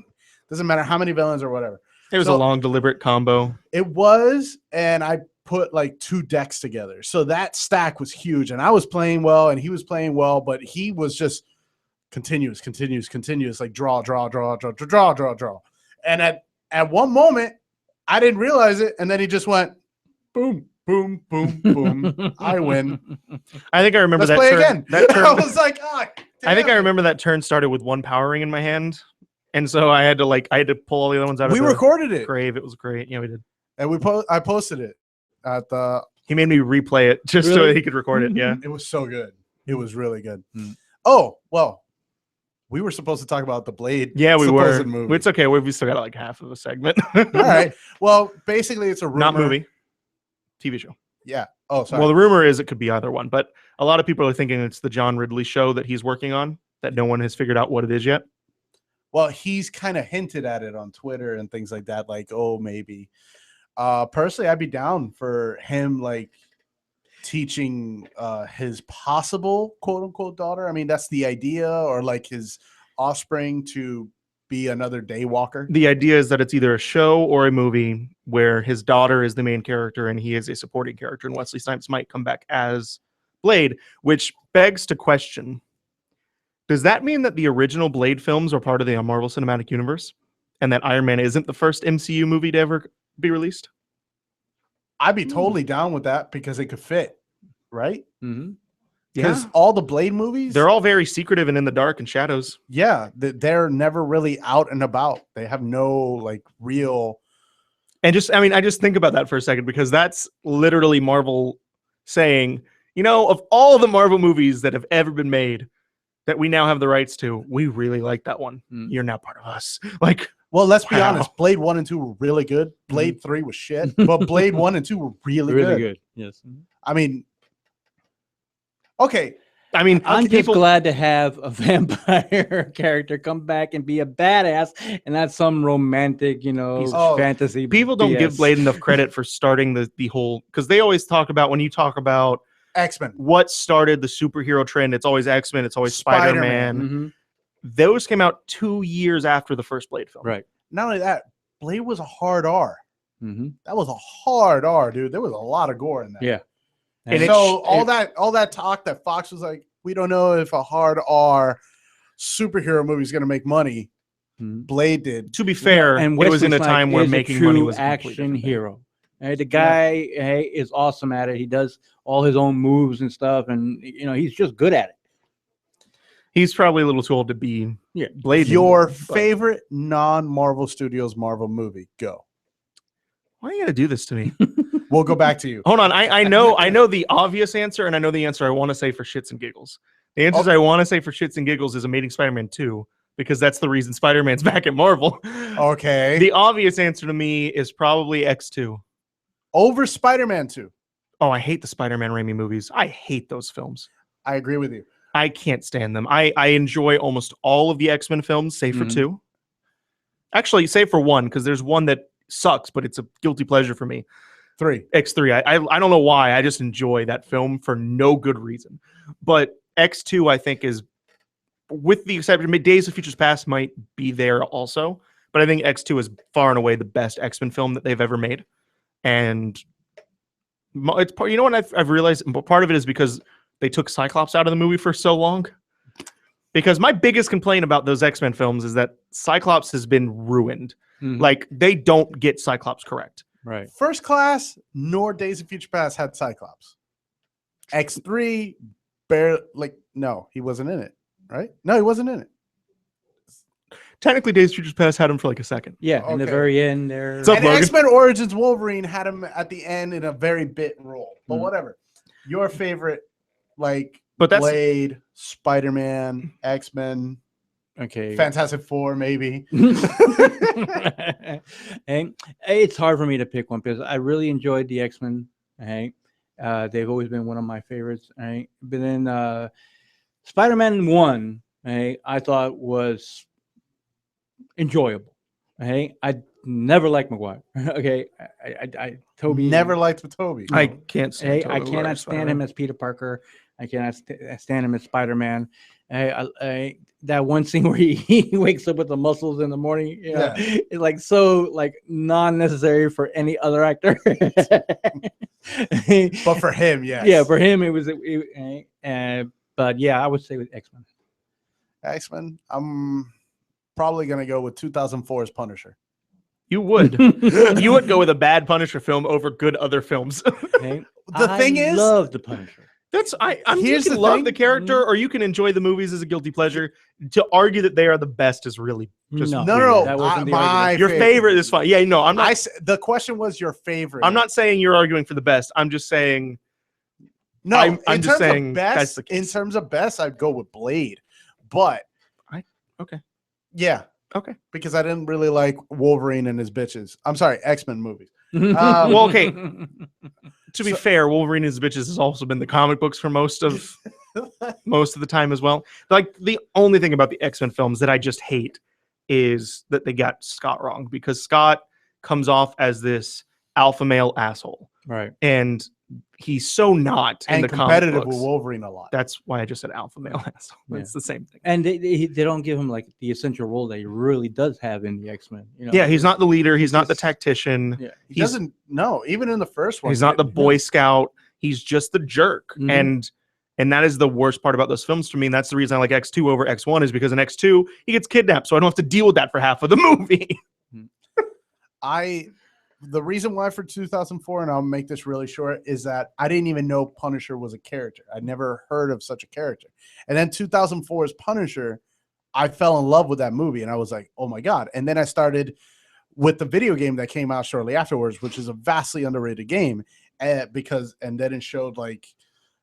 doesn't matter how many villains or whatever. It was a long, deliberate combo. It was, and I put like 2 decks together. So that stack was huge, and I was playing well, and he was playing well, but he was just continuous, like draw. And at one moment, I didn't realize it, and then he just went boom, boom, boom, boom. I win. I think I remember Let's that play turn. again. That turn I was like, I think I remember that turn started with 1 power ring in my hand, and so I had to pull all the other ones out. We of the recorded it, grave. It was great. Yeah, we did. and I posted it at the. He made me replay it just so Really? he could record it. Yeah. It was so good. It was really good. Mm. Oh well, we were supposed to talk about the Blade. Yeah, we were. supposed movie. It's okay. We still got like half of a segment. All right. Well, basically, it's a rumor. Not movie. TV show. Yeah. Oh, sorry. Well, the rumor is it could be either one, but a lot of people are thinking it's the John Ridley show that he's working on that no one has figured out what it is yet. Well, he's kind of hinted at it on Twitter and things like that. Like, oh, maybe. Personally, I'd be down for him, like, teaching his possible quote unquote daughter. I mean, that's the idea, or like his offspring to be another daywalker. The idea is that it's either a show or a movie where his daughter is the main character and he is a supporting character, and Wesley Snipes might come back as Blade, which begs to question, does that mean that the original Blade films are part of the Marvel Cinematic Universe and that Iron Man isn't the first MCU movie to ever be released? I'd be totally down with that because it could fit, right? Mm-hmm. Because all the Blade movies, They're all very secretive and in the dark and shadows. yeah, they're never really out and about. They have no like real. And I just think about that for a second, because that's literally Marvel saying, of all the Marvel movies that have ever been made that we now have the rights to, we really like that one. Mm. You're now part of us. Like, Well, let's be Wow. honest. Blade 1 and 2 were really good. Blade 3 was shit, but Blade 1 and 2 were really, Really good. good. Yes. I mean, okay. I mean, I'm just people, glad to have a vampire character come back and be a badass and not some romantic, Oh, fantasy. people don't give BS. Blade enough credit for starting the whole, because they always talk about, when you talk about X-Men. what started the superhero trend, it's always X-Men, it's always Spider-Man. Mhm. Those came out 2 years after the first Blade film. Right. Not only that, Blade was a hard R. Mm-hmm. That was a hard R, dude. There was a lot of gore in that. Yeah. And And it- so all that talk that Fox was like, we don't know if a hard R superhero movie is going to make money. Mhm. Blade did. To be fair, and it was in Wesley a time Snipes where is a making true money was a completely action different thing. hero. The guy is awesome at it. He does all his own moves and stuff, and he's just good at it. He's probably a little too old to be Blade. Your anymore, but- favorite non-Marvel Studios Marvel movie? Go. Why are you gonna do this to me? We'll go back to you. Hold on. I know the obvious answer, and I know the answer I want to say for shits and giggles. The answers I want to say for shits and giggles is Amazing Spider-Man 2, because that's the reason Spider-Man's back at Marvel. Okay. The obvious answer to me is probably X2. Over Spider-Man 2. Oh, I hate the Spider-Man Raimi movies. I hate those films. I agree with you. I can't stand them. I enjoy almost all of the X-Men films, save for 2. Actually, save for 1, because there's one that sucks, but it's a guilty pleasure for me. 3. X3. I don't know why. I just enjoy that film for no good reason. But X2, I think, is, with the exception, Days of Futures Past might be there also, but I think X2 is far and away the best X-Men film that they've ever made. And it's part, you know what I've realized? Part of it is because they took Cyclops out of the movie for so long. Because my biggest complaint about those X-Men films is that Cyclops has been ruined. Like, they don't get Cyclops correct. Right. First Class nor Days of Future Past had Cyclops. X3 no, he wasn't in it, right? No, he wasn't in it. Technically, Days of Futures Past had him for like a second. Yeah, in the Okay. very end there. So- And Logan? X-Men Origins Wolverine had him at the end in a very bit role. But whatever. Your favorite, like, But that's Blade, Spider-Man, X-Men, Okay. Fantastic Four, maybe. And it's hard for me to pick one because I really enjoyed the X-Men. Right? They've always been one of my favorites. Right? But then Spider-Man 1, right, I thought was enjoyable. Right? I never liked Maguire. Okay. I Toby Never liked Toby. I can't stand Hey, Tobey I Maguire cannot stand Spider-Man. him as Peter Parker. I cannot stand him as Spider-Man. That one scene where he wakes up with the muscles in the morning, you know, it's like so like non-necessary for any other actor. But for him, yes. Yeah, for him it was. But yeah, I would say with X-Men. X-Men, I'm probably going to go with 2004's Punisher. You would. You would go with a bad Punisher film over good other films. Okay? The thing is, love the Punisher. That's you Here's can the love thing. the character, or you can enjoy the movies as a guilty pleasure. To argue that they are the best is really just No. no, weird. no, That wasn't the my argument. Your favorite is fine. Yeah, no, I'm not. The question was your favorite. I'm not saying you're arguing for the best. I'm just saying. No, I'm in just terms saying of that's best. the In case. terms of best, I'd go with Blade. But Okay. yeah, Okay. because I didn't really like Wolverine and his bitches. I'm sorry, X-Men movies. Well, okay. To be fair, Wolverine and his bitches has also been the comic books for most of the time as well. Like, the only thing about the X-Men films that I just hate is that they got Scott wrong, because Scott comes off as this alpha male asshole, Right. and he's so not in And the comic competitive books. with Wolverine a lot. That's why I just said alpha male asshole. Yeah. It's the same thing. And they don't give him like the essential role that he really does have in the X-Men. You know? Yeah, he's not the leader. He's not the just- tactician. Yeah. He he's- doesn't. No, even in the first one, He's he not the didn't- Boy Scout. He's just the jerk. Mhm. And that is the worst part about those films for me. And that's the reason I like X2 over X1, is because in X2 he gets kidnapped, so I don't have to deal with that for half of the movie. The reason why for 2004, and I'll make this really short, is that I didn't even know Punisher was a character. I'd never heard of such a character. And then 2004's Punisher, I fell in love with that movie, and I was like, oh my God. And then I started with the video game that came out shortly afterwards, which is a vastly underrated game, and then it showed like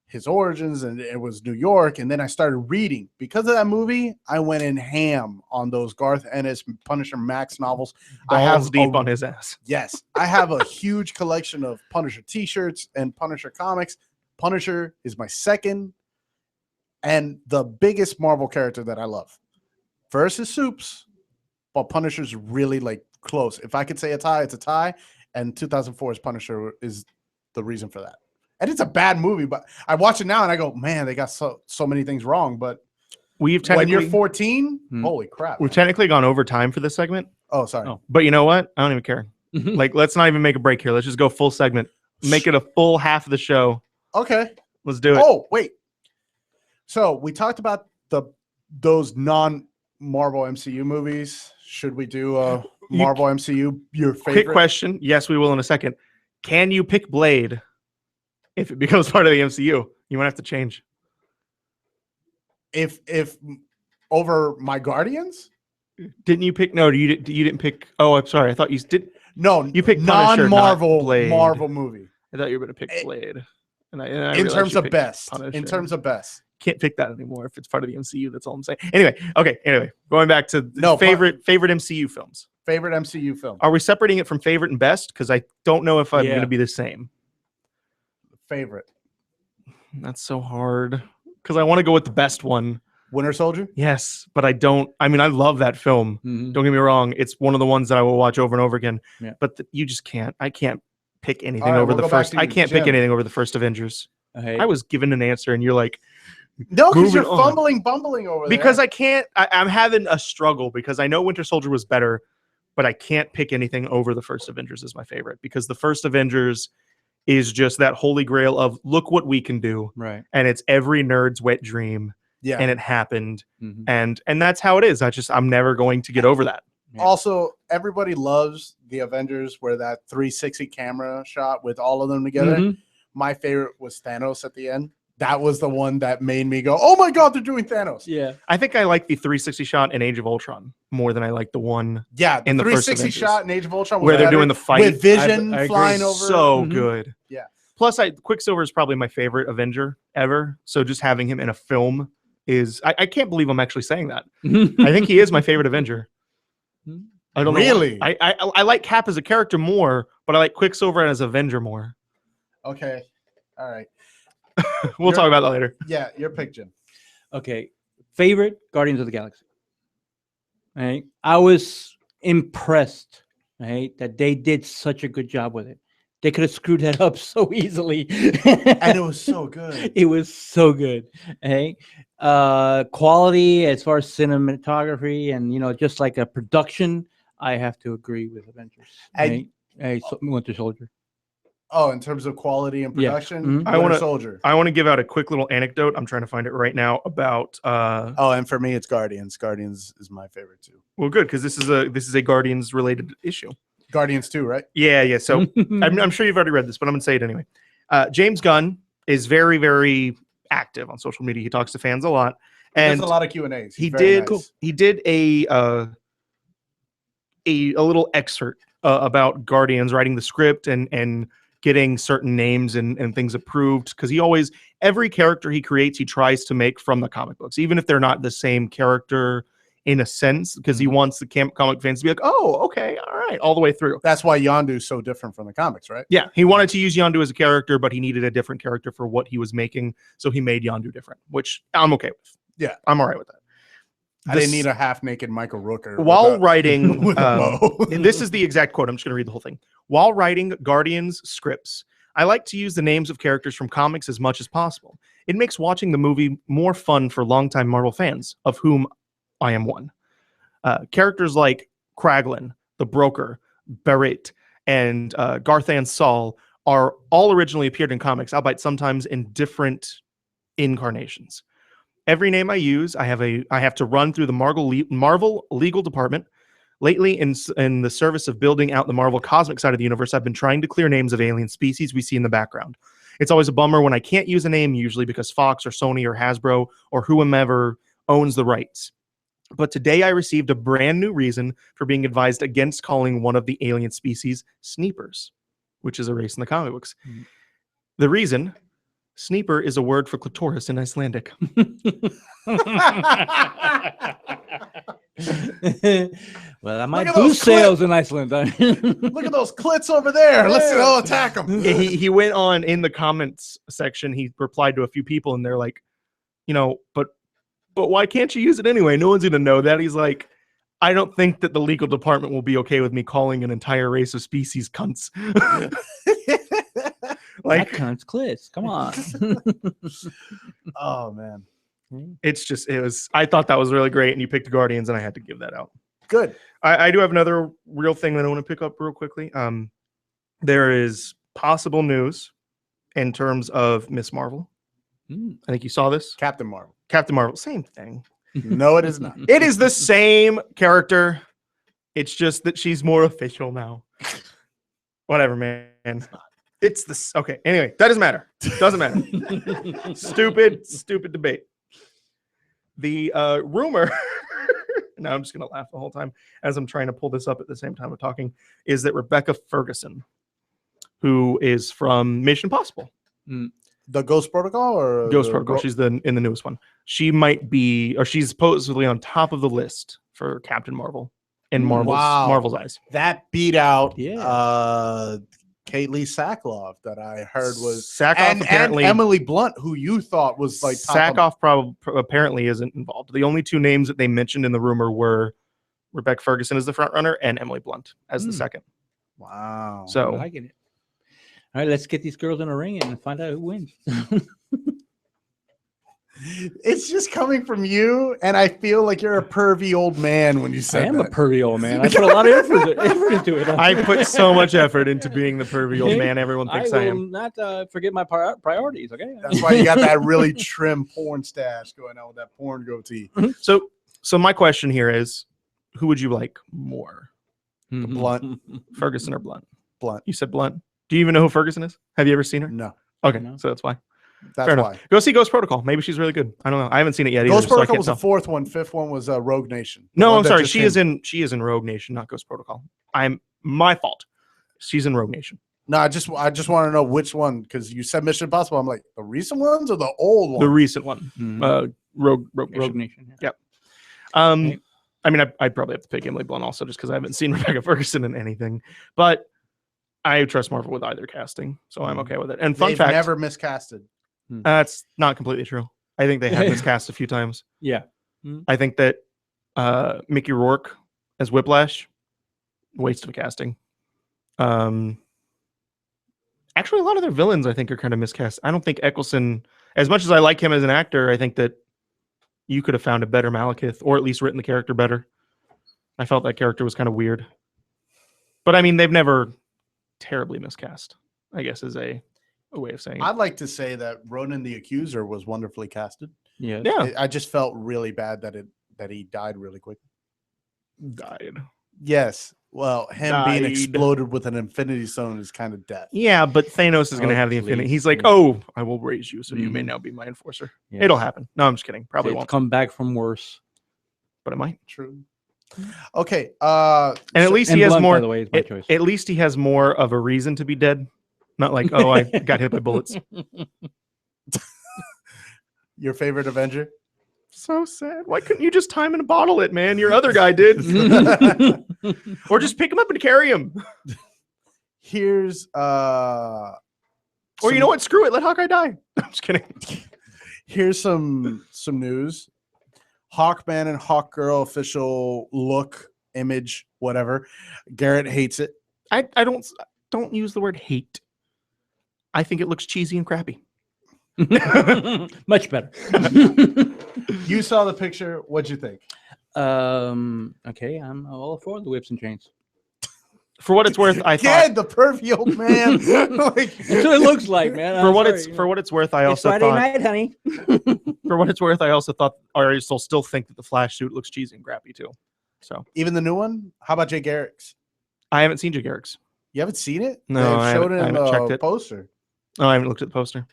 his origins, and it was New York. And then I started reading. Because of that movie, I went in ham on those Garth Ennis Punisher Max novels. I Balls have deep a- on his ass. Yes, I have a huge collection of Punisher t-shirts and Punisher comics. Punisher is my second and the biggest Marvel character that I love. First is Soups, but Punisher's really like close. If I could say a tie, it's a tie. And 2004's Punisher is the reason for that. And it's a bad movie, but I watch it now and I go, man, they got so many things wrong. But We've when technically you're 14, Hmm. holy crap. we've man. technically gone over time for this segment. Oh, sorry. Oh. But you know what? I don't even care. Like, let's not even make a break here. Let's just go full segment. Make it a full half of the show. Okay. Let's do it. Oh, wait. So we talked about those non-Marvel MCU movies. Should we do a Marvel MCU? Your favorite? Quick question. Yes, we will in a second. Can you pick Blade if it becomes part of the MCU? You might have to change. if over my Guardians. Didn't you pick? No, you didn't pick. Oh, I'm sorry. I thought you did. No, You picked Punisher, not non-Marvel Blade. Marvel movie. I thought you were going to pick Blade. And I In realized terms you of picked best. Punisher. In terms of best. Can't pick that anymore if it's part of the MCU. That's all I'm saying. Anyway, going back to favorite MCU films. Favorite MCU film. Are we separating it from favorite and best? Because I don't know if I'm Yeah. going to be the same. Favorite. That's so hard. Because I want to go with the best one. Winter Soldier? Yes, but I don't. I mean, I love that film. Mhm. Don't get me wrong. It's one of the ones that I will watch over and over again. Yeah. But you just can't. I can't pick anything All right, over we'll the go back first. to I you, can't pick Jim. anything over the first Avengers. Hey. I was given an answer, and you're like, No, because you're Moving on. bumbling over because there. I can't. I'm having a struggle because I know Winter Soldier was better, but I can't pick anything over the first Avengers as my favorite because the first Avengers is just that holy grail of look what we can do, Right. and it's every nerd's wet dream, Yeah. and it happened, Mhm. and that's how it is. I'm never going to get over that. Yeah. Also, everybody loves the Avengers where that 360 camera shot with all of them together. Mhm. My favorite was Thanos at the end. That was the one that made me go, "Oh my god, they're doing Thanos!" Yeah. I think I like the 360 shot in Age of Ultron more than I like the one Yeah, In the first 360 Avengers. shot in Age of Ultron was where they're better doing the fight. with Vision I agree. flying over. So Mhm. good. Yeah. Plus, Quicksilver is probably my favorite Avenger ever. So just having him in a film is I can't believe I'm actually saying that. I think he is my favorite Avenger. I don't know why. Really? I like Cap as a character more, but I like Quicksilver as Avenger more. Okay, all right. We'll talk about that later. Yeah, your pick, Jim. Okay. Favorite Guardians of the Galaxy. Right. I was impressed, right, that they did such a good job with it. They could have screwed that up so easily. And it was so good. It was so good. Hey, quality as far as cinematography and just like a production, I have to agree with Avengers. And- Winter Soldier. Oh, in terms of quality and Yeah. production, Mhm. Winter I wanna- Soldier. I want to give out a quick little anecdote. I'm trying to find it right now about Oh, and for me, it's Guardians. Guardians is my favorite too. well, good because this is a Guardians related issue. Guardians 2, right? Yeah. So I'm sure you've already read this, but I'm gonna say it anyway. James Gunn is very, very active on social media. He talks to fans a lot, There's and a lot of Q&As. he did a little excerpt about Guardians writing the script and getting certain names and things approved because every character he creates he tries to make from the comic books, even if they're not the same character in a sense, because he wants the comic fans to be like, oh, okay, all right, all the way through. That's why Yondu is so different from the comics, right? Yeah, he wanted to use Yondu as a character, but he needed a different character for what he was making, so he made Yondu different, which I'm okay with. Yeah. I'm all right with that. I didn't need a half-naked Michael Rooker. While writing, with a bow. and this is the exact quote. I'm just going to read the whole thing. While writing Guardians scripts, I like to use the names of characters from comics as much as possible. It makes watching the movie more fun for longtime Marvel fans, of whom I am one. Characters like Kraglin, the Broker, Barrett, and Garthan Saul are all originally appeared in comics, albeit sometimes in different incarnations. Every name I use, I have to run through the Marvel legal department. Lately, in the service of building out the Marvel cosmic side of the universe, I've been trying to clear names of alien species we see in the background. It's always a bummer when I can't use a name, usually because Fox or Sony or Hasbro or whomever owns the rights. But today I received a brand new reason for being advised against calling one of the alien species Sneepers, which is a race in the comic books. Mm. The reason, Sneeper is a word for clitoris in Icelandic. Well, I might at those boost sales in Iceland. Look at those clits over there. Let's go attack them. he went on in the comments section. He replied to a few people, and they're like, but why can't you use it anyway? No one's gonna know that. He's like, I don't think that the legal department will be okay with me calling an entire race of species cunts. That cunt's clits. Come on. Oh, man. I thought that was really great, and you picked Guardians, and I had to give that out. Good. I do have another real thing that I want to pick up real quickly. There is possible news in terms of Miss Marvel. I think you saw this. Captain Marvel. Captain Marvel, same thing. No, it is not. It is the same character. It's just that she's more official now. Whatever, man. It's this. Okay. Anyway, that doesn't matter. Doesn't matter. Stupid debate. The rumor, now I'm just going to laugh the whole time as I'm trying to pull this up at the same time of talking, is that Rebecca Ferguson, who is from Mission Impossible, The Ghost Protocol or Ghost Protocol, she's in the newest one. She might be, or she's supposedly on top of the list for Captain Marvel in Marvel's eyes. That beat out Yeah. Kate Lee Sackhoff that I heard was Sackhoff apparently, and Emily Blunt, who you thought was like top Sackhoff apparently isn't involved. The only two names that they mentioned in the rumor were Rebecca Ferguson as the front runner and Emily Blunt as the second. Wow. So I'm liking it. All right, let's get these girls in a ring and find out who wins. It's just coming from you, and I feel like you're a pervy old man when you I say am that. a pervy old man. I put a lot of effort into it. I put so much effort into being the pervy old man everyone thinks I will am. not forget my priorities. Okay, That's why you got that really trim porn stash going on with that porn goatee. So my question here is, who would you like more, Blunt. Ferguson or Blunt? Blunt. You said Blunt. Do you even know who Ferguson is? Have you ever seen her? No, Okay, No. so that's why. that's Fair why. enough. Go see Ghost Protocol. Maybe she's really good. I don't know. I haven't seen it yet either. Ghost so I Protocol can't was the tell. fourth one. Fifth one was Rogue Nation. The No, one I'm that sorry. just She is in Rogue Nation, not Ghost Protocol. I'm my fault. She's in Rogue Nation. No, I just want to know which one, because you said Mission Impossible. I'm like, the recent ones or the old ones? The recent one. Mhm. Rogue Nation. Rogue Nation. Yeah. Okay. I mean, I'd probably have to pick Emily Blunt also just because I haven't seen Rebecca Ferguson in anything. But I trust Marvel with either casting, so I'm okay with it. And fun They've fact, never miscasted. that's not completely true. I think they have miscast a few times. Yeah. I think that Mickey Rourke as Whiplash, waste of casting. Actually, a lot of their villains I think are kind of miscast. I don't think Eccleston, as much as I like him as an actor, I think that you could have found a better Malekith, or at least written the character better. I felt that character was kind of weird. But I mean, they've never terribly miscast, I guess, is a way of saying it. I'd like to say that Ronan the Accuser was wonderfully casted. Yeah. Yeah. I just felt really bad that he died really quick. Died. Yes. Well, him being Died. exploded with an Infinity Stone is kind of death. Yeah, but Thanos is going to Oh, have the Infinity. please, He's like, please. oh, I will raise you, so you may Mhm. now be my enforcer. Yes. It'll happen. No, I'm just kidding. Probably It's won't, come back from worse. but it might. True. Okay. And at least And he has Blunt, more. by the way, is my choice. At least he has more of a reason to be dead. Not like, oh, I got hit by bullets. Your favorite Avenger? So sad. Why couldn't you just time and bottle it, man? Your other guy did. Or just pick him up and carry him. Here's Or you know what? Screw it. Let Hawkeye die. I'm just kidding. Here's some news. Hawkman and Hawkgirl official look, image, whatever. Garrett hates it. I don't use the word hate. I think it looks cheesy and crappy. Much better. You saw the picture. What'd you think? Okay, I'm all for the whips and chains. For what it's worth, I Again, thought. the pervy old man. Like, That's what it looks like, man. For what it's worth, I It's also Friday thought. night, honey. For what it's worth, I also thought, or I still think that the Flash suit looks cheesy and crappy too. So even the new one. How about Jay Garrick's? I haven't seen Jay Garrick's. You haven't seen it? No, They I showed it in haven't checked the it. poster. Oh, I haven't looked at the poster.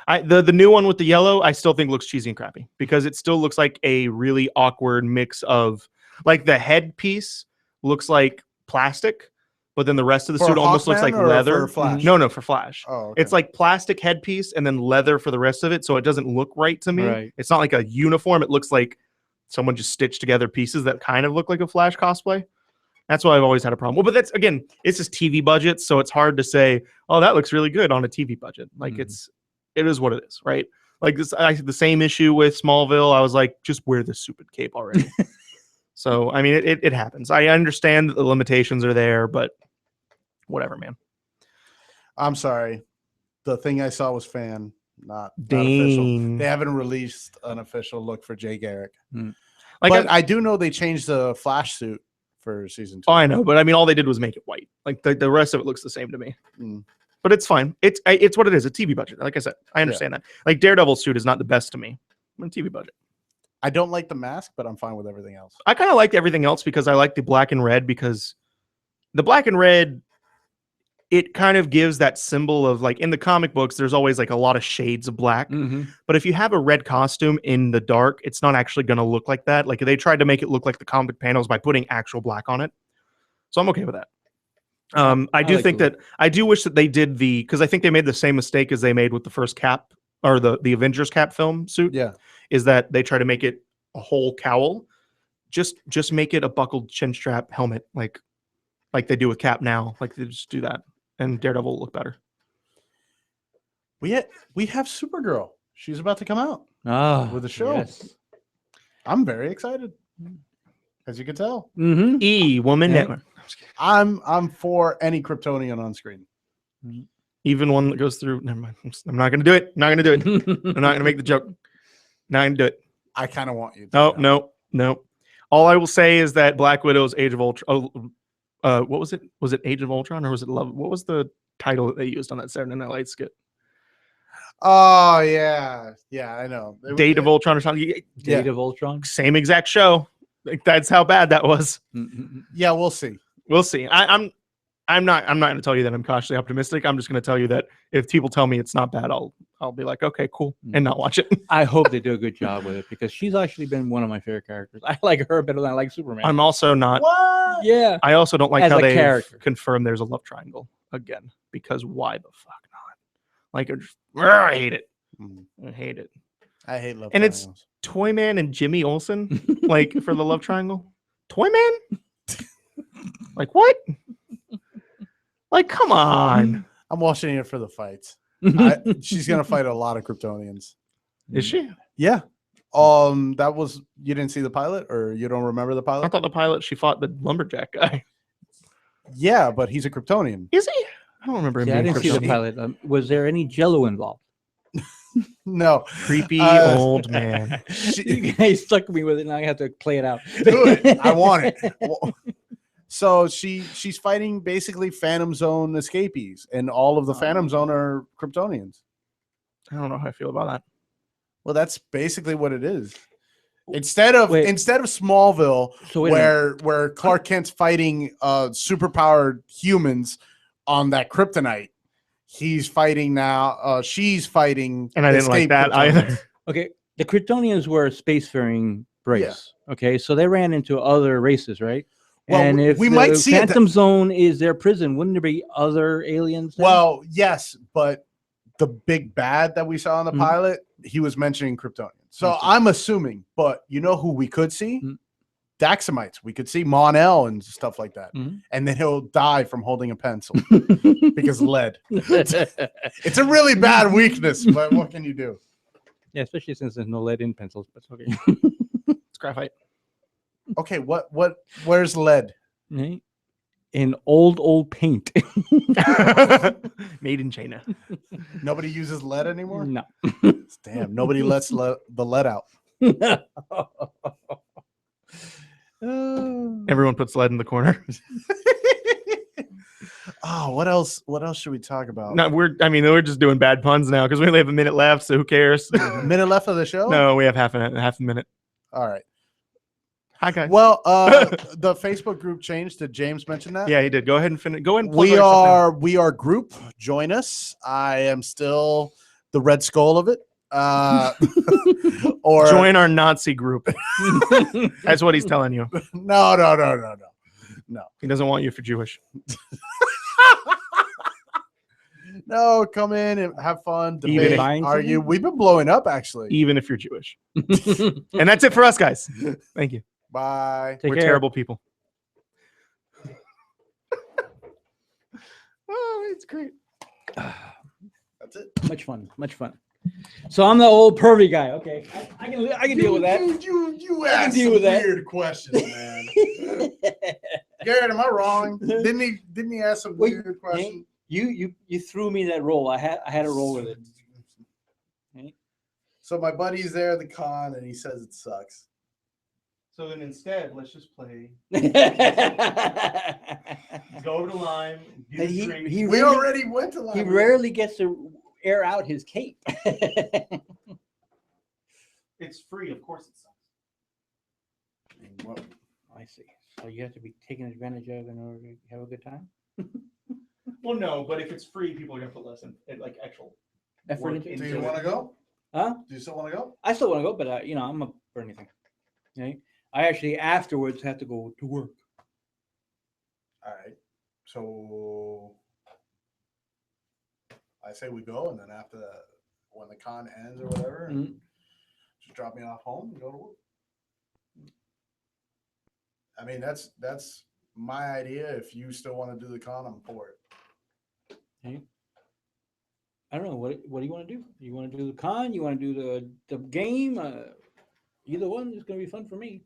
The new one with the yellow, I still think looks cheesy and crappy because it still looks like a really awkward mix of, like, the headpiece looks like plastic, but then the rest of the For suit almost looks Hawkman like or leather. for Flash? No, for Flash. Oh, okay. It's like plastic headpiece and then leather for the rest of it, so it doesn't look right to me. Right. It's not like a uniform. It looks like someone just stitched together pieces that kind of look like a Flash cosplay. That's why I've always had a problem. Well, but that's, again, it's just TV budget, so it's hard to say, oh, that looks really good on a TV budget. Like, it is what it is, right? Like this, I had the same issue with Smallville. I was like, just wear the stupid cape already. So, I mean, it happens. I understand that the limitations are there, but whatever, man. I'm sorry. The thing I saw was fan, not official. Dang. They haven't released an official look for Jay Garrick. Like, But I do know they changed the Flash suit for season 2. oh, I know, but I mean, all they did was make it white. Like the rest of it looks the same to me. Mm. But it's fine. It's what it is. A TV budget. Like I said, I understand that. Like Daredevil's suit is not the best to me. On TV budget. I don't like the mask, but I'm fine with everything else. I kind of liked everything else because I like the black and red because the black and red, it kind of gives that symbol of like in the comic books, there's always like a lot of shades of black. But if you have a red costume in the dark, it's not actually going to look like that. Like they tried to make it look like the comic panels by putting actual black on it. So I'm okay with that. I do like think the that I do wish that they did because I think they made the same mistake as they made with the first Cap or the Avengers Cap film suit. Yeah. Is that they try to make it a whole cowl. Just make it a buckled chin strap helmet like they do with Cap now. Like they just do that, and Daredevil will look better. We have Supergirl. She's about to come out Ah, with a show. Yes. I'm very excited, as you can tell. Woman Yeah. Network. I'm for any Kryptonian on screen. Even one that goes through. Never mind. I'm not going to do it. Not going to do it. I'm not going to make the joke. Not going to do it. I kind of want you to. No, no. All I will say is that Black Widow's Age of Ultron. What was it? Was it Age of Ultron or was it Love? What was the title that they used on that Saturday Night Live skit? Oh yeah, I know. Date of Ultron or something. Date of Ultron. Same exact show. Like that's how bad that was. Yeah, we'll see. We'll see. I'm not going to tell you that I'm cautiously optimistic. I'm just going to tell you that if people tell me it's not bad, I'll be like, okay, cool, and not watch it. I hope they do a good job with it because she's actually been one of my favorite characters. I like her better than I like Superman. I'm also not. What? Yeah. I also don't like As how a they character. confirmed there's a love triangle again because why the fuck not? Like I hate it. I hate it. I hate love. And it's triangles. Toyman and Jimmy Olsen, like for the love triangle. Toyman? Like what? Like come on. I'm watching it for the fights. She's gonna fight a lot of Kryptonians. Is she? Yeah. That was you didn't see the pilot, or you don't remember the I pilot? thought the pilot she fought the lumberjack guy. Yeah, but he's a Kryptonian. Is he? I don't remember him Yeah, I being didn't see the Kryptonian. pilot. Was there any Jello involved? No, Creepy old man. He stuck me with it. Now I have to play it out. do it. I want it. So she's fighting basically Phantom Zone escapees, and all of the Phantom Zone are Kryptonians. I don't know how I feel about that. Well, that's basically what it is. Instead of Wait. Smallville, So wait a minute. where Clark Kent's fighting superpowered humans on that kryptonite, he's fighting now. She's fighting, And I didn't like escape that Kryptonians. either. Okay, the Kryptonians were a spacefaring race. Yeah. Okay, so they ran into other races, right? Well, and if we the might see it Phantom Zone is their prison, wouldn't there be other aliens? Then? Well, yes, but the big bad that we saw in the Mhm. pilot, he was mentioning Kryptonians. So Okay. I'm assuming, but you know who we could see? Mhm. Daxamites. We could see Mon-El and stuff like that. Mhm. And then he'll die from holding a pencil because lead. It's a really bad weakness, but what can you do? Yeah, especially since there's no lead in pencils. But okay. It's graphite. Okay, where's lead? Right? In old paint. Made in China. Nobody uses lead anymore? No. Damn, nobody lets the lead out. Everyone puts lead in the corner. Oh, what else should we talk about? No, we're just doing bad puns now because we only have a minute left, so who cares? Minute left of the show? No, we have half a minute. All right. Hi guys. Well, the Facebook group changed. Did James mention that? Yeah, he did. Go ahead and finish. Go ahead and plug We our stuff are group. Join us. I am still the Red Skull of it. Or now. Join our Nazi group. That's what he's telling you. no. He doesn't want you for Jewish. No, come in and have fun, Even debate, if- argue. We've been blowing up actually. Even if you're Jewish. And that's it for us, guys. Thank you. Bye. Take We're care. terrible people. Oh, it's great. That's it. Much fun. So I'm the old pervy guy. Okay, I can deal with that. You I can asked deal some with that. weird questions, man. Garrett, am I wrong? Didn't he ask some Wait, weird questions? You threw me that role. I had to roll with it. So my buddy's there at the con and he says it sucks. So then instead, let's just play. he Go over to Lime. We really, already went to he Lime. rarely gets to air out his cape. It's free. Of course it sucks. I see. So you have to be taken advantage of in order to have a good time. Well, no, but if it's free, people are gonna put less in like actual Effort work into it. Do into you want to it. go? Huh? Do you still want to go? I still want to go, but I'm up for anything. Okay. I actually afterwards have to go to work. All right. So I say we go, and then after when the con ends or whatever, Mhm. just drop me off home and go to work. I mean, that's my idea. If you still want to do the con, I'm for it. Okay. I don't know what do you want to do? You want to do the con? You want to do the game? Either one is going to be fun for me.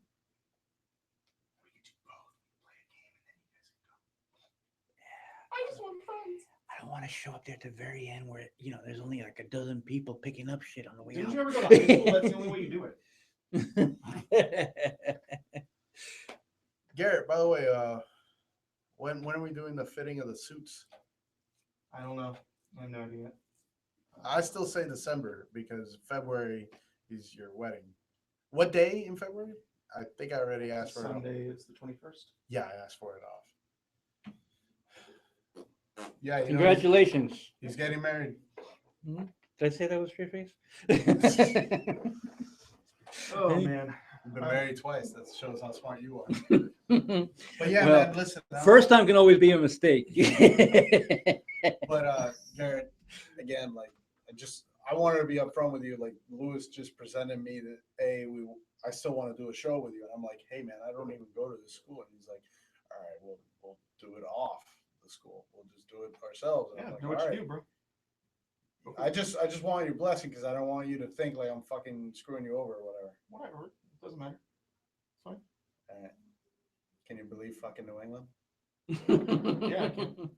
I just want friends. I don't want to show up there at the very end where there's only like a dozen people picking up shit on the way Didn't out. you ever go to high school? That's the only way you do it. Garrett, by the way, when are we doing the fitting of the suits? I don't know. I have no idea. I still say December because February is your wedding. What day in February? I think I already asked for it. Sunday is the 21st. Yeah, I asked for it off. Yeah, you know, Congratulations. he's getting married. Did I say that with straight face? Oh man. You've been married twice. That shows how smart you are. But yeah, Well, man, listen. First time can always be a mistake. But Garrett, again, like I wanted to be upfront with you. Like Lewis just presented me that I still want to do a show with you, and I'm like, hey man, I don't even go to this school, and he's like, all right, we'll do it off the school. We'll just do it ourselves. And Yeah, I'm like, do what all you right. do, bro. I just want your blessing because I don't want you to think like I'm fucking screwing you over or whatever. Whatever. It doesn't matter. It's fine. All right. Can you believe fucking New England? Yeah, I can.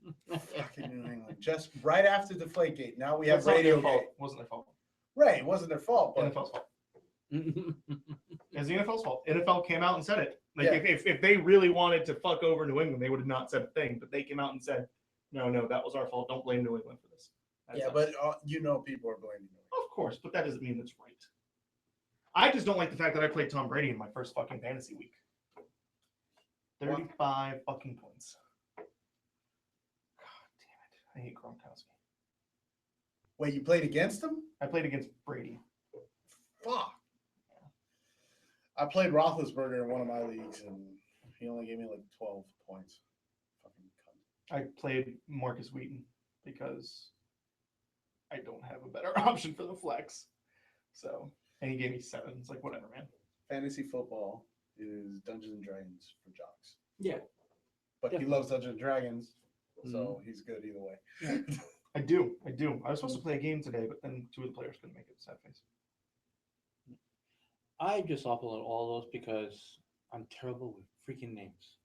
Fucking New England. Just right after Deflategate. Now we have That's not their Radio fault. Gate. It wasn't their fault. Right. It wasn't their fault. But NFL's fault. It's the NFL's fault. NFL came out and said it. Like Yeah. if they really wanted to fuck over New England, they would have not said a thing. But they came out and said, no, that was our fault. Don't blame New England for this. That's yeah, us. but people are blaming you. Of course, but that doesn't mean that's right. I just don't like the fact that I played Tom Brady in my first fucking fantasy week. 35 fucking points. God damn it. I hate Gronkowski. Wait, you played against him? I played against Brady. Fuck. I played Roethlisberger in one of my leagues, and he only gave me like 12 points. Fucking cunt. I played Marcus Wheaton because I don't have a better option for the flex. So, and he gave me 7. It's like, whatever, man. Fantasy football is Dungeons and Dragons for jocks. Yeah. But he Definitely. loves Dungeons and Dragons, so he's good either way. I do. I was supposed to play a game today, but then 2 of the players couldn't make it. Sad face. I just upload all those because I'm terrible with freaking names.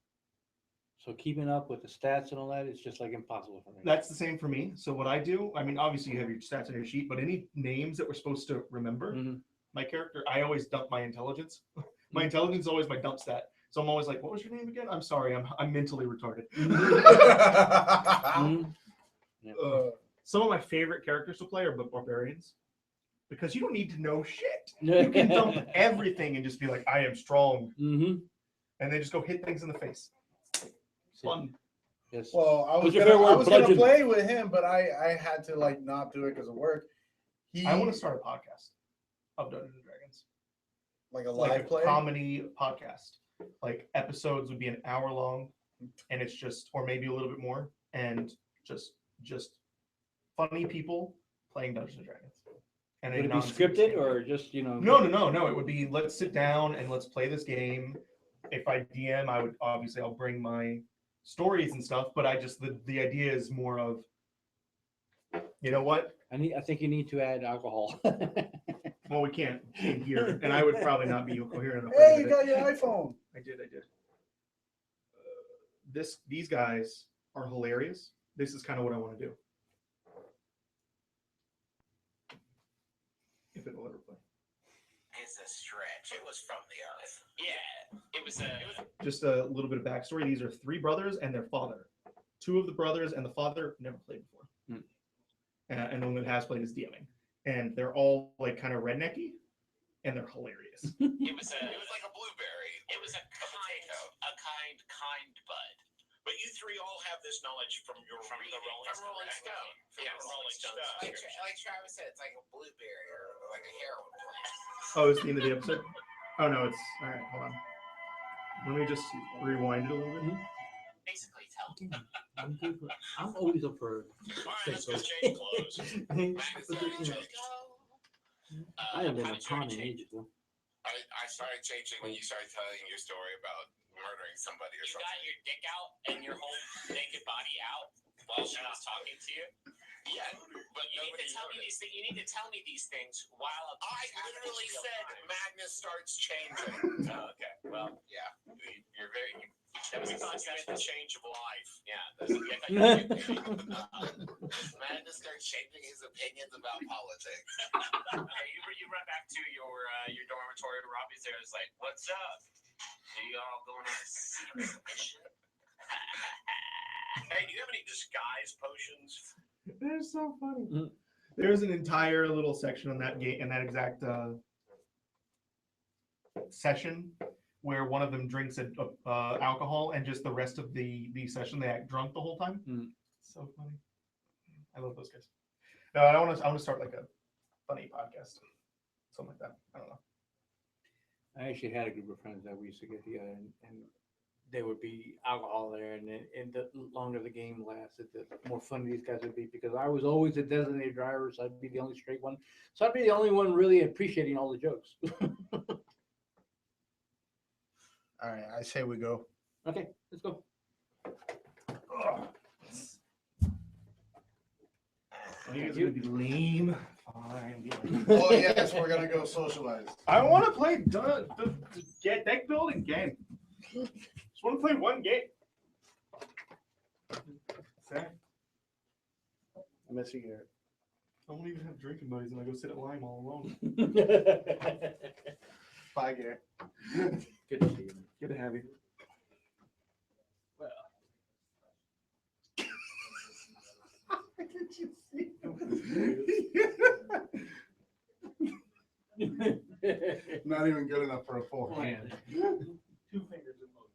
So keeping up with the stats and all that is just like impossible for me. That's the same for me. So what I do, I mean, obviously you have your stats on your sheet, but any names that we're supposed to remember, Mhm. my character, I always dump my intelligence. My intelligence is always my dump stat. So I'm always like, what was your name again? I'm sorry, I'm mentally retarded. Mhm. Yeah. Some of my favorite characters to play are barbarians because you don't need to know shit. You can dump everything and just be like, I am strong. Mhm. And then just go hit things in the face. Fun. Yes. Well, I was What's your gonna, favorite I word? was gonna Bludgeon. play with him, but I had to like not do it because of work. I want to start a podcast of Dungeons and Dragons. like a Like live a play. comedy podcast. Like episodes would be an hour long, and it's just, or maybe a little bit more, and just funny people playing Dungeons and Dragons. And Would it be nonsense scripted game. or just No. It would be, let's sit down and let's play this game. If I DM, I'll bring my stories and stuff, but the idea is more of, you know what? I think you need to add alcohol. Well, we can't in here, and I would probably not be coherent enough. Hey, you got your iPhone. I did. These guys are hilarious. This is kind of what I want to do. If it'll ever play. It's a stretch. It was from the earth. Yeah, it was Just a little bit of backstory. These are 3 brothers and their father. 2 of the brothers and the father never played before. And the one that has played is DMing. And they're all like kind of rednecky, and they're hilarious. It was like a blueberry. It was a kind bud. But you three all have this knowledge from the Rolling Stone. Yeah, from Rolling Stone. Like Travis said, it's like a blueberry or like a heroin plant. Oh, it's the end of the episode? Oh, no, it's... All right, hold on. Let me just rewind it a little bit. Basically, tell me. I'm always up for. All right, let's go change clothes. I haven't been a con in ages, though. I started changing when you started telling your story about murdering somebody or something. You got your dick out and your whole naked body out while she was talking to you? Yeah, but you need to tell me these things. You need to tell me these things while I literally said Magnus starts changing. Oh, okay. Well, yeah. You're very... That was a concept. The change of life. Yeah. Magnus starts changing his opinions about politics. Okay, you run back to your dormitory. Robbie's there. Is like, what's up? Are you all going on a secret mission? Hey, do you have any disguise potions? They're so funny. There's an entire little section on that game, in that exact session, where one of them drinks alcohol, and just the rest of the session they act drunk the whole time. So funny. I love those guys. No, I want to start like a funny podcast, something like that. I don't know. I actually had a group of friends that we used to get together, and there would be alcohol there, and the longer the game lasted, the more fun these guys would be, because I was always a designated driver, so I'd be the only straight one. So I'd be the only one really appreciating all the jokes. All right, I say we go. Okay, let's go. You guys are gonna be lame. Fine. Oh yes, we're gonna go socialize. I want to play the deck building game. Just want to play one game. Sad. I miss you, Garrett. I won't even have drinking buddies, and I go sit at Lime all alone. Bye, Garrett. Good to see you. Good to have you. Did you see Not even good enough for a full hand. 2 fingers in both.